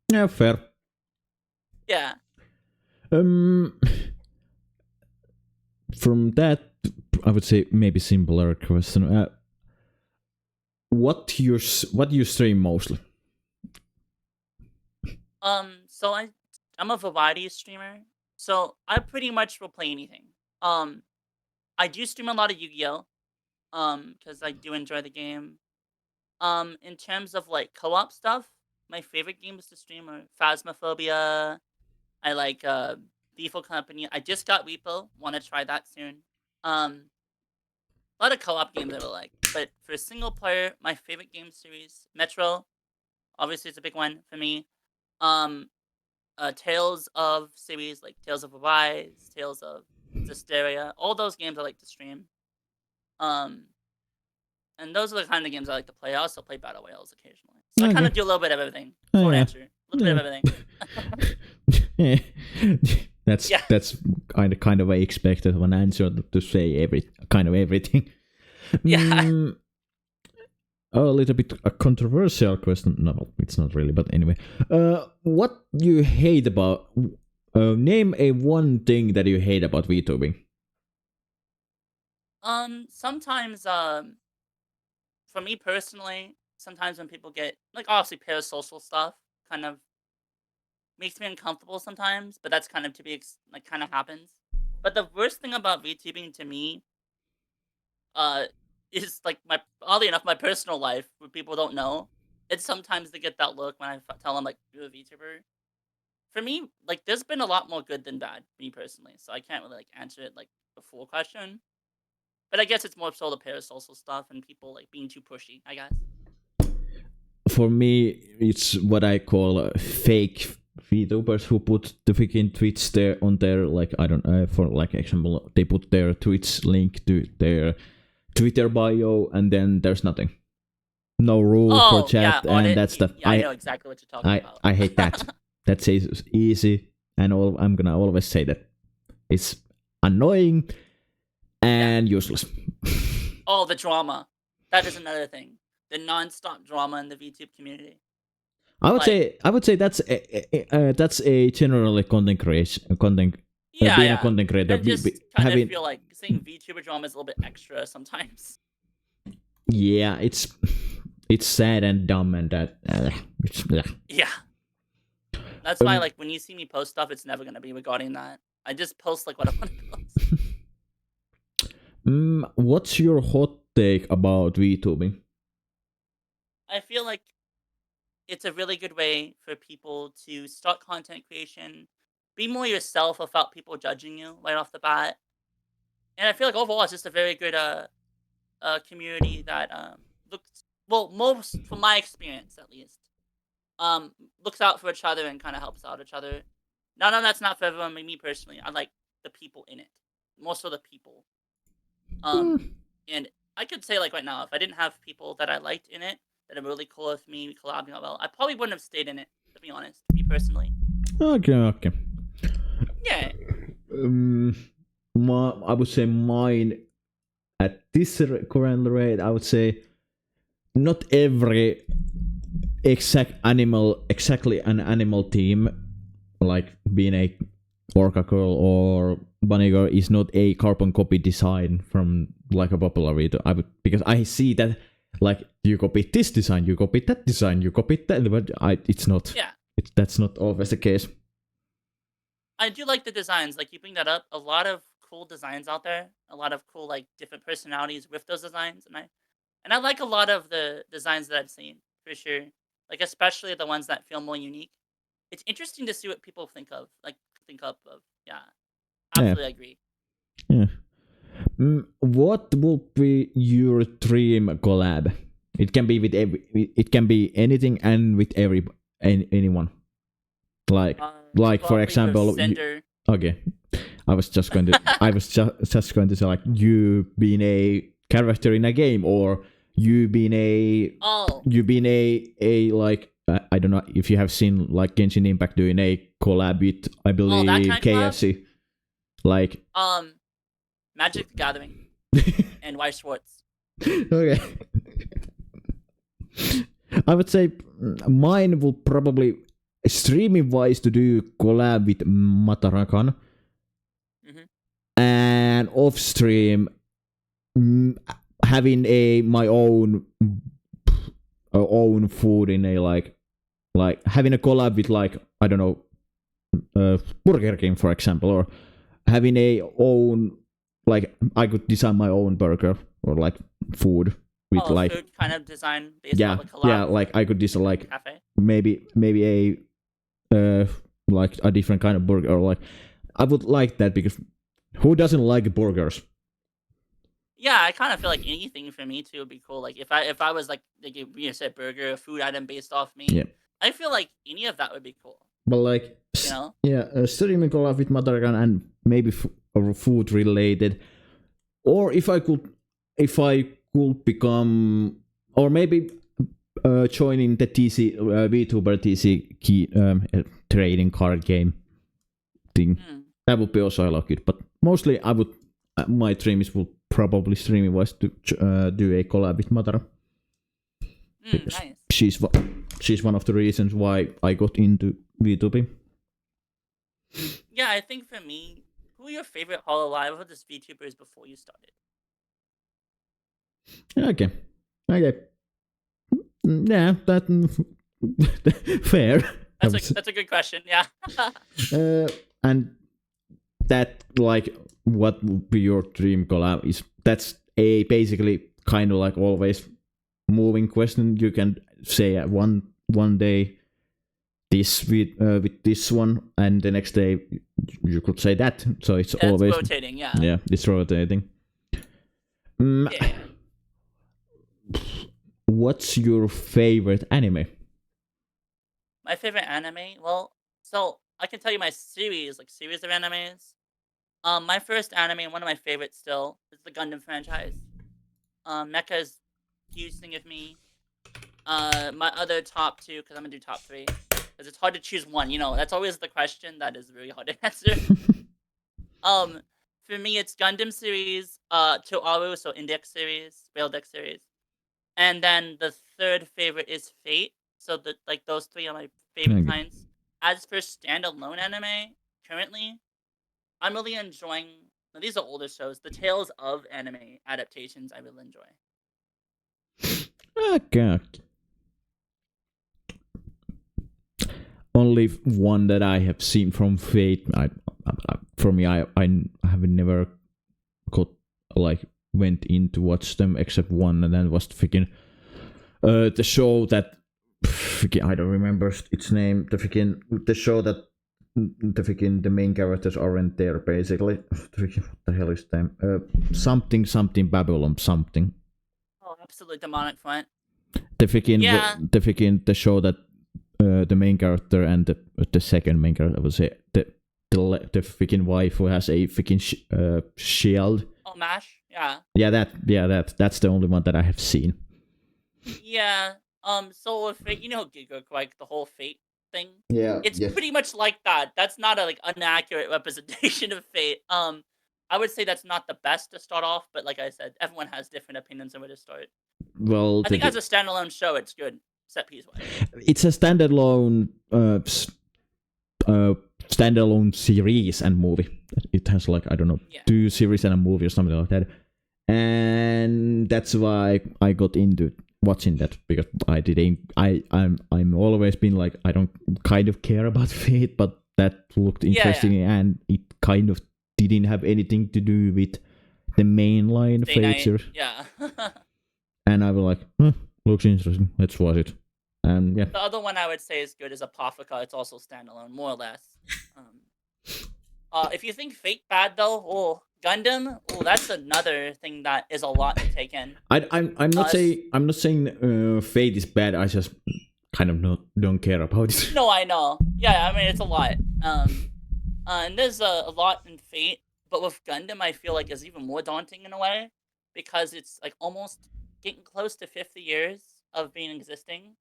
Yeah, fair. Yeah. From that, I would say maybe simpler question. What do you stream mostly? So I'm a variety streamer. So I pretty much will play anything. I do stream a lot of Yu-Gi-Oh! Because I do enjoy the game. In terms of like co-op stuff, my favorite games to stream are Phasmophobia. I like Lethal Company. I just got Repo. Want to try that soon. A lot of co-op games I really like. But for single player, my favorite game series, Metro. Obviously, it's a big one for me. Tales of series like Tales of Arise, Tales of Zestiria. All those games I like to stream. And those are the kind of games I like to play. I also play Battle Royales occasionally. So I kind of do a little bit of everything. Short answer. A little bit of everything. That's kind of I expected of an answer to say everything. Yeah. A little bit a controversial question. No, it's not really, but anyway. What you hate about? Name a one thing that you hate about VTubing. Sometimes for me personally, sometimes when people get like obviously parasocial stuff kind of makes me uncomfortable sometimes, but that's kind of to be like kind of happens. But the worst thing about VTubing to me uh is like my oddly enough my personal life where people don't know. It's sometimes they get that look when I tell them like you're a VTuber. For me, like there's been a lot more good than bad, me personally. So I can't really like answer it like a full question. But I guess it's more so the parasocial stuff and people like being too pushy, I guess. For me, it's what I call fake VTubers who put the freaking tweets there on their like I don't know for like example they put their tweets link to their Twitter bio and then there's nothing, no rule for chat and that stuff. Yeah, I know exactly what you're talking about. I hate that. That's easy, and I'm gonna always say that it's annoying and useless. Oh, the drama. That is another thing. The non-stop drama in the VTube community. I would say that's a generally content creation being a content creator. I just kind of feel like seeing VTuber drama is a little bit extra sometimes. Yeah, it's sad and dumb and that. Yeah. That's why like when you see me post stuff, it's never gonna be regarding that. I just post like what I want to post. What's your hot take about VTubing? I feel like it's a really good way for people to start content creation, be more yourself without people judging you right off the bat. And I feel like overall it's just a very good community that looks most from my experience at least looks out for each other and kind of helps out each other. No, that's not for everyone. Me personally, I like the people in it, most of the people. And I could say like right now, if I didn't have people that I liked in it that are really cool with me, collabing well, I probably wouldn't have stayed in it. To be honest, me personally. Okay. Yeah. I would say mine at this current rate. I would say not every exactly an animal team, like being a orca girl or bunny girl, is not a carbon copy design from like a popular video. Because I see that like you copy this design, you copy that design, you copy that, but it's not. Yeah. That's not always the case. I do like the designs. Like you bring that up, a lot of cool designs out there, a lot of cool like different personalities with those designs, and I like a lot of the designs that I've seen for sure. Like especially the ones that feel more unique. It's interesting to see what people think up of. Yeah, absolutely agree. Yeah. What will be your dream collab? It can be with it can be anything and with anyone. Like for example, okay. I was just going to say like you being a character in a game or you being a like I don't know if you have seen like Genshin Impact doing a collab with I believe KFC. Like Magic the Gathering and Weiss Schwartz. Okay. I would say mine will probably streaming wise to do collab with Matarakan. And off stream having my own food in a like having a collab with like I don't know Burger King for example, or having a own like I could design my own burger or like food with like food kind of design based on the collab. Like I could design like cafe. maybe a like a different kind of burger, or like I would like that because who doesn't like burgers? Yeah, I kind of feel like anything for me too would be cool. Like if I was like you said burger, a food item based off me. Yeah. I feel like any of that would be cool. But like streaming collab with Matarakan and maybe food related, or if I could become, or maybe joining the VTuber TC key trading card game thing. That would be also a lot good. But mostly, I would. My dream is would probably streaming wise to do a collab with Matara. Nice. She's one of the reasons why I got into VTubing. Yeah, I think for me, who are your favorite Hololive or just VTubers before you started? Okay. Yeah, that fair. That's a good question. Yeah. And that, like, what would be your dream collab? That's a basically kind of like always moving question. You can say one day this with this one, and the next day you could say that. So it's always rotating. Yeah. Yeah, it's rotating. Yeah. What's your favorite anime? My favorite anime? Well, so I can tell you my series of animes. My first anime, one of my favorites still, is the Gundam franchise. Mecha is a huge thing of me. My other top two, because I'm gonna do top three, because it's hard to choose one. You know, that's always the question that is really hard to answer. For me, it's Gundam series, Toaru, so Index series, Rail Deck series, and then the third favorite is Fate. So those three are my favorite kinds. As for standalone anime, currently, I'm really enjoying. Now, these are older shows. The Tales of anime adaptations, I really enjoy. Okay. Only one that I have seen from Fate. For me, I have never went in to watch them except one, and then was the show that I don't remember its name. The show that the main characters aren't there basically. What the hell is them? Something Babylon something. Oh, absolutely demonic front. The show that the main character and the second main character, I would say the freaking wife who has a freaking shield. Oh, MASH, yeah. That's the only one that I have seen. Yeah. So Fate, you know Giga, like the whole Fate thing. Yeah. It's pretty much like that. That's not a inaccurate representation of Fate. I would say that's not the best to start off, but like I said, everyone has different opinions on where to start. Well, I think as a standalone show, it's good, set piece wise. It's a standalone standalone series and movie. It has 2 series and a movie or something like that, and that's why I got into watching that, because I'm always been I don't kind of care about Fate, but that looked interesting, and it kind of didn't have anything to do with the mainline Fate series. Yeah. And I was looks interesting, let's watch it. And yeah. The other one I would say is good is Apotheca. It's also standalone, more or less. If you think Fate bad though, Gundam, that's another thing that is a lot to take in. I'm not saying Fate is bad. I just kind of don't care about it. No, I know. Yeah, I mean it's a lot. And there's a lot in Fate, but with Gundam, I feel like is even more daunting in a way, because it's almost getting close to 50 years of being existing,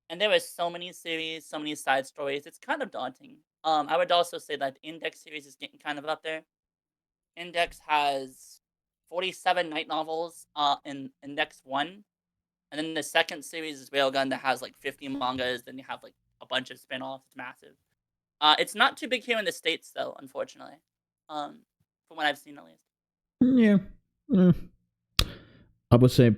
and there are so many series, so many side stories. It's kind of daunting. I would also say that the Index series is getting kind of up there. Index has 47 light novels in Index 1. And then the second series is Railgun that has 50 mangas. Then you have a bunch of spin-offs. It's massive. It's not too big here in the States though, unfortunately. From what I've seen at least. Yeah. I would say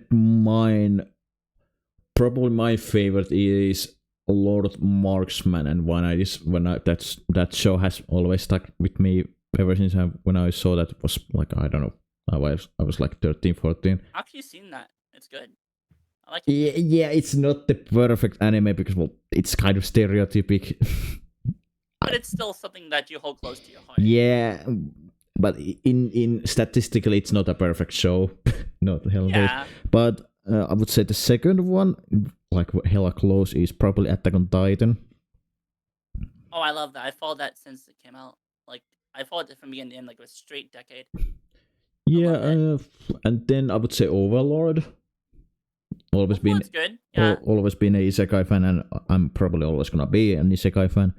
probably my favorite is Lord Marksman, and that show has always stuck with me ever since when I saw that. It was I don't know, I was 13, 14. I've actually seen that. It's good. I like it. Yeah, it's not the perfect anime because it's kind of stereotypic. But it's still something that you hold close to your heart. Yeah, but in statistically, it's not a perfect show. Not hell. Yeah. But I would say the second one, hella close, is probably Attack on Titan. Oh, I love that. I followed that since it came out. I followed it from beginning to end, a straight decade. Yeah, and then I would say Overlord. Always been good. Yeah. Always been a isekai fan, and I'm probably always gonna be an isekai fan.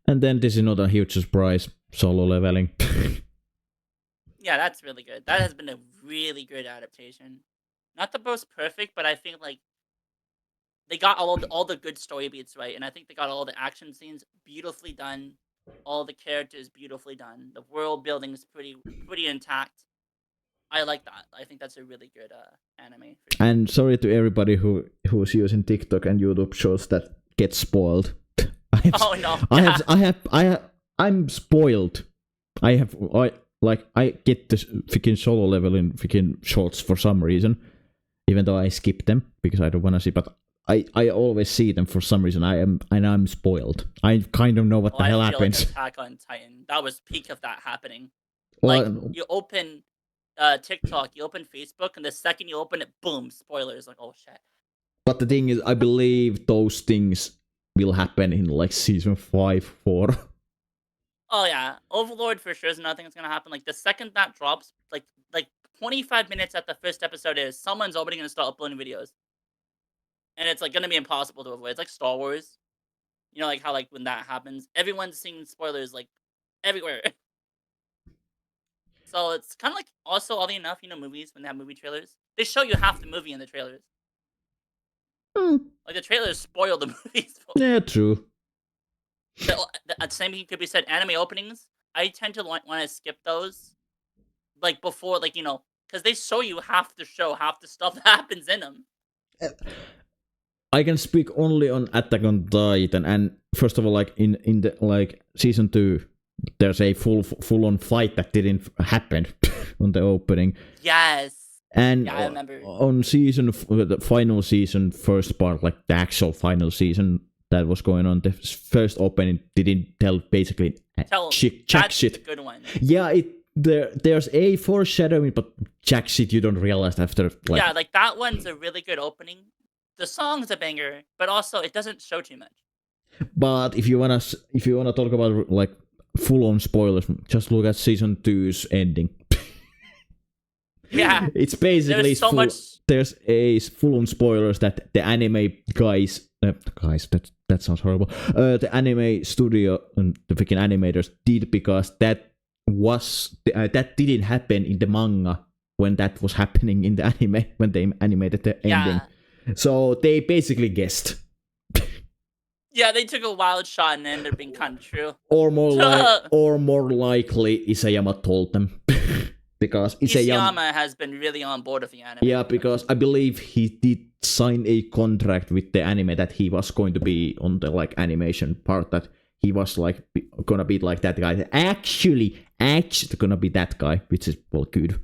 And then this is not a huge surprise. Solo leveling. Yeah, that's really good. That has been a really good adaptation. Not the most perfect, but I think like they got all the good story beats right, and I think they got all the action scenes beautifully done, all the characters beautifully done. The world building is pretty intact. I like that. I think that's a really good anime. For sure. And sorry to everybody who's using TikTok and YouTube shorts that get spoiled. Oh no! I'm spoiled. I get this freaking solo level in freaking shorts for some reason, even though I skip them because I don't want to see. But I always see them for some reason. I'm spoiled. I kind of know what the hell happens. Like Attack on Titan. That was peak of that happening. Well, like you open TikTok, you open Facebook, and the second you open it, boom, spoilers. Like, oh shit. But the thing is, I believe those things will happen in like season 5, 4. Oh yeah, Overlord for sure is another thing that's gonna happen. Like the second that drops, like 25 minutes at the first episode is someone's already gonna start uploading videos, and it's like gonna be impossible to avoid. It's like Star Wars, you know, like how like when that happens, everyone's seeing spoilers like everywhere. So it's kind of like also oddly enough, you know, movies when they have movie trailers, they show you half the movie in the trailers. Like the trailers spoil the movies. Yeah, true. The same thing could be said. Anime openings, I tend to want to skip those, like before, like you know, because they show you half the show, half the stuff that happens in them. I can speak only on Attack on Titan, and first of all, like in the like season 2, there's a full on fight that didn't happen on the opening. Yes. And yeah, I remember. On the final season, first part, like the actual final season that was going on, the first opening didn't tell basically jack shit. Good one. Yeah, there's a foreshadowing, but jack shit you don't realize after. Like, yeah, like that one's a really good opening. The song's a banger, but also it doesn't show too much. But if you wanna talk about like full on spoilers, just look at season 2's ending. Yeah, it's basically there's a full on spoilers that the anime guys that sounds horrible. The anime studio and the freaking animators did because that didn't happen in the manga when that was happening in the anime when they animated the ending. So they basically guessed. Yeah, they took a wild shot and it ended up being kind of true. Or more likely, Isayama told them. Because Isayama has been really on board with the anime. Yeah, because I believe he did sign a contract with the anime that he was going to be on the like animation part, that he was like gonna be like that guy. Actually gonna be that guy, which is well good.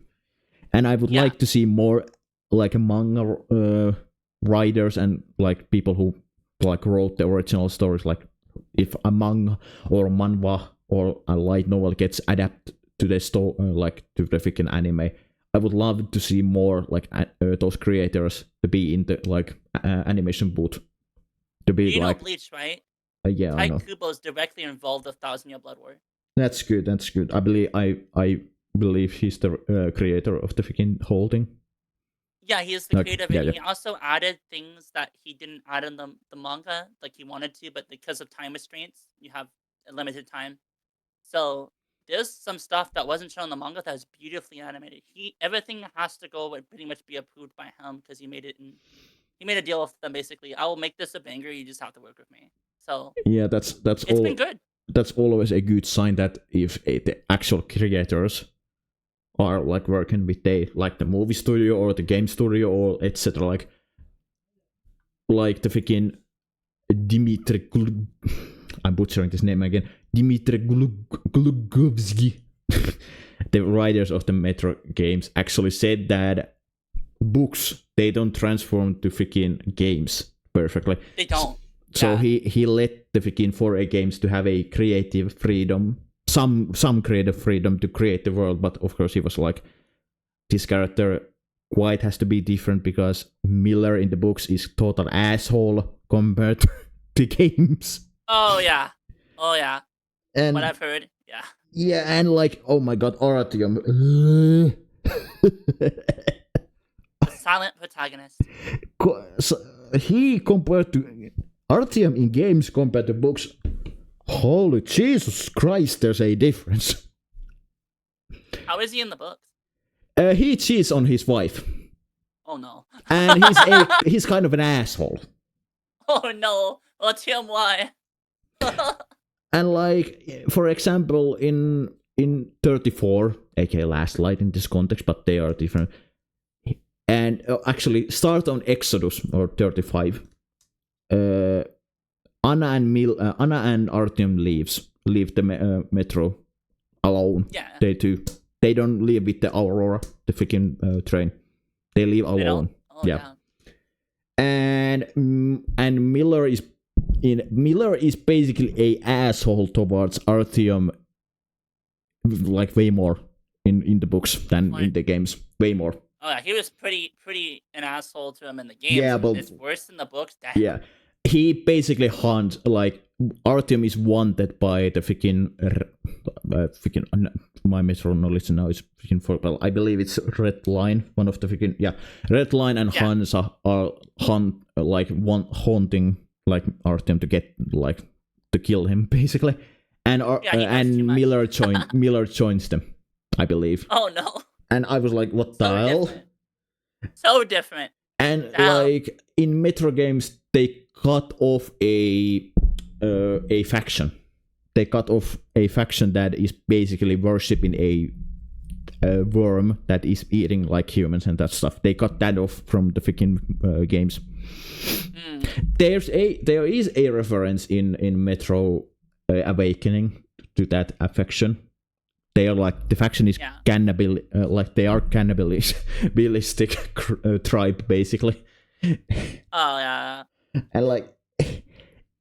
And I would like to see more like manga writers and like people who like wrote the original stories. Like if a manga or manhwa or a light novel gets adapted to the story, like to the freaking anime, I would love to see more like those creators to be in the like animation booth. To be know Bleach, right? Yeah, I know. Kubo's directly involved with 1,000-Year Blood War. That's good. I believe he's the creator of the freaking whole thing. Yeah, he is the creator. He also added things that he didn't add in the manga, like he wanted to, but because of time restraints, you have a limited time. So there's some stuff that wasn't shown in the manga that was beautifully animated. Everything has to go and pretty much be approved by him because he made it he made a deal with them basically. I will make this a banger. You just have to work with me. So yeah, it's been good. That's always a good sign that if the actual creators are like working with like the movie studio or the game studio or etc. Like the freaking Dimitri. I'm butchering this name again. Dimitri Glugovsky, the writers of the Metro games, actually said that books, they don't transform to freaking games perfectly. They don't. So he let the freaking 4A games to have a creative freedom, some creative freedom to create the world, but of course he was like, this character quite has to be different because Miller in the books is total asshole compared to games. Oh yeah. And what I've heard, yeah. Yeah, and like, oh my god, Artyom. Silent protagonist. So he compared to Artyom in games compared to books. Holy Jesus Christ, there's a difference. How is he in the books? He cheats on his wife. Oh no. And he's kind of an asshole. Oh no. Well, Tim, why? And like, for example, in 34, aka Last Light in this context, but they are different. And actually, start on Exodus or 35. Anna and Artyom leave the metro alone. Yeah. They too. They don't leave with the Aurora, the freaking train. They leave alone. Oh, yeah. And Miller is basically a asshole towards Artyom, like way more in the books than in the games. Way more. Oh yeah, he was pretty an asshole to him in the games. Yeah, but it's worse in the books. Damn. Yeah, he basically hunts, like, Artyom is wanted by the freaking my metro knowledge now is freaking well, I believe it's Red Line, one of the freaking Red Line and Hans are haunting like Artyom to get like to kill him basically, and Miller joins them, I believe. Oh no. And I was like, what the hell? So different. And like in Metro games, they cut off a faction. They cut off a faction that is basically worshipping a worm that is eating like humans and that stuff. They cut that off from the freaking games. There is a reference in Metro Awakening to that faction. They are like, the faction is like they are cannibalistic tribe basically. Oh yeah. And like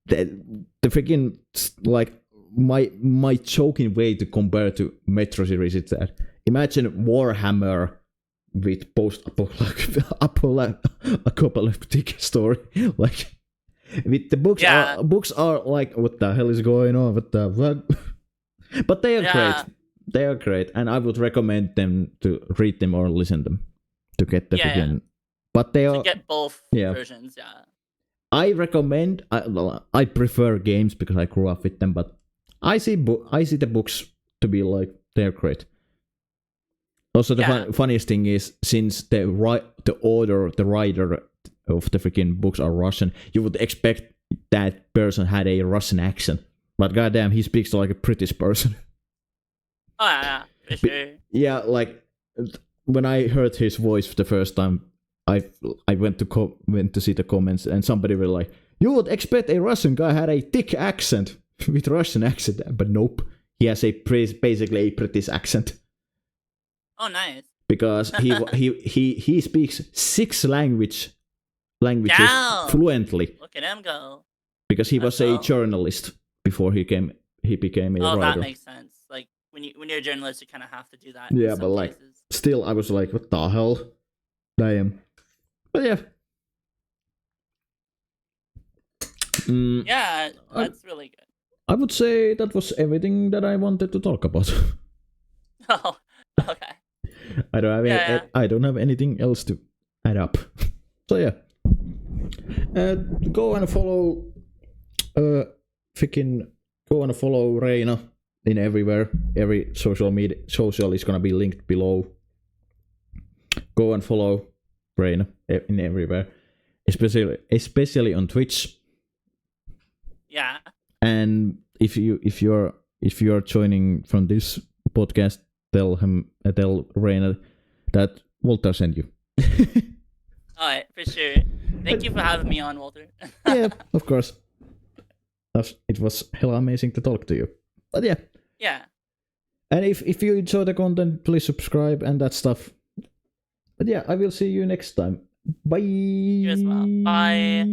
the freaking, like, my joking way to compare to Metro series is that imagine Warhammer with post-apocalyptic story, like with the books. Books are like, what the hell is going on? What the fuck? But they are great. They are great, and I would recommend them to read them or listen them to get the freaking. But they are to get both versions. Yeah. I recommend. I prefer games because I grew up with them, but I see the books to be like, they're great. Also, the funniest thing is, since the writer of the freaking books are Russian, you would expect that person had a Russian accent, but goddamn, he speaks like a British person. Oh yeah, for sure. Yeah, like when I heard his voice for the first time, I went to see the comments, and somebody was like, "You would expect a Russian guy had a thick accent with Russian accent, but nope, he has basically a British accent." Oh, nice. Because he speaks 6 languages fluently. Look at him go. Because he was a journalist before he became a writer. Oh, that makes sense. Like when you're a journalist, you kind of have to do that. Yeah, but like, still, I was like, what the hell? Damn. But yeah. Yeah, that's really good. I would say that was everything that I wanted to talk about. Oh, okay. I don't have anything else to add up. So yeah. Go and follow Reina in everywhere. Every social is gonna be linked below. Go and follow Reina in everywhere, especially on Twitch. Yeah. And if you're joining from this podcast, tell Reina that Walter sent you. Alright, for sure. Thank you for having me on, Walter. Yeah, of course. It was hella amazing to talk to you. But yeah. Yeah. And if you enjoy the content, please subscribe and that stuff. But yeah, I will see you next time. Bye. You as well. Bye.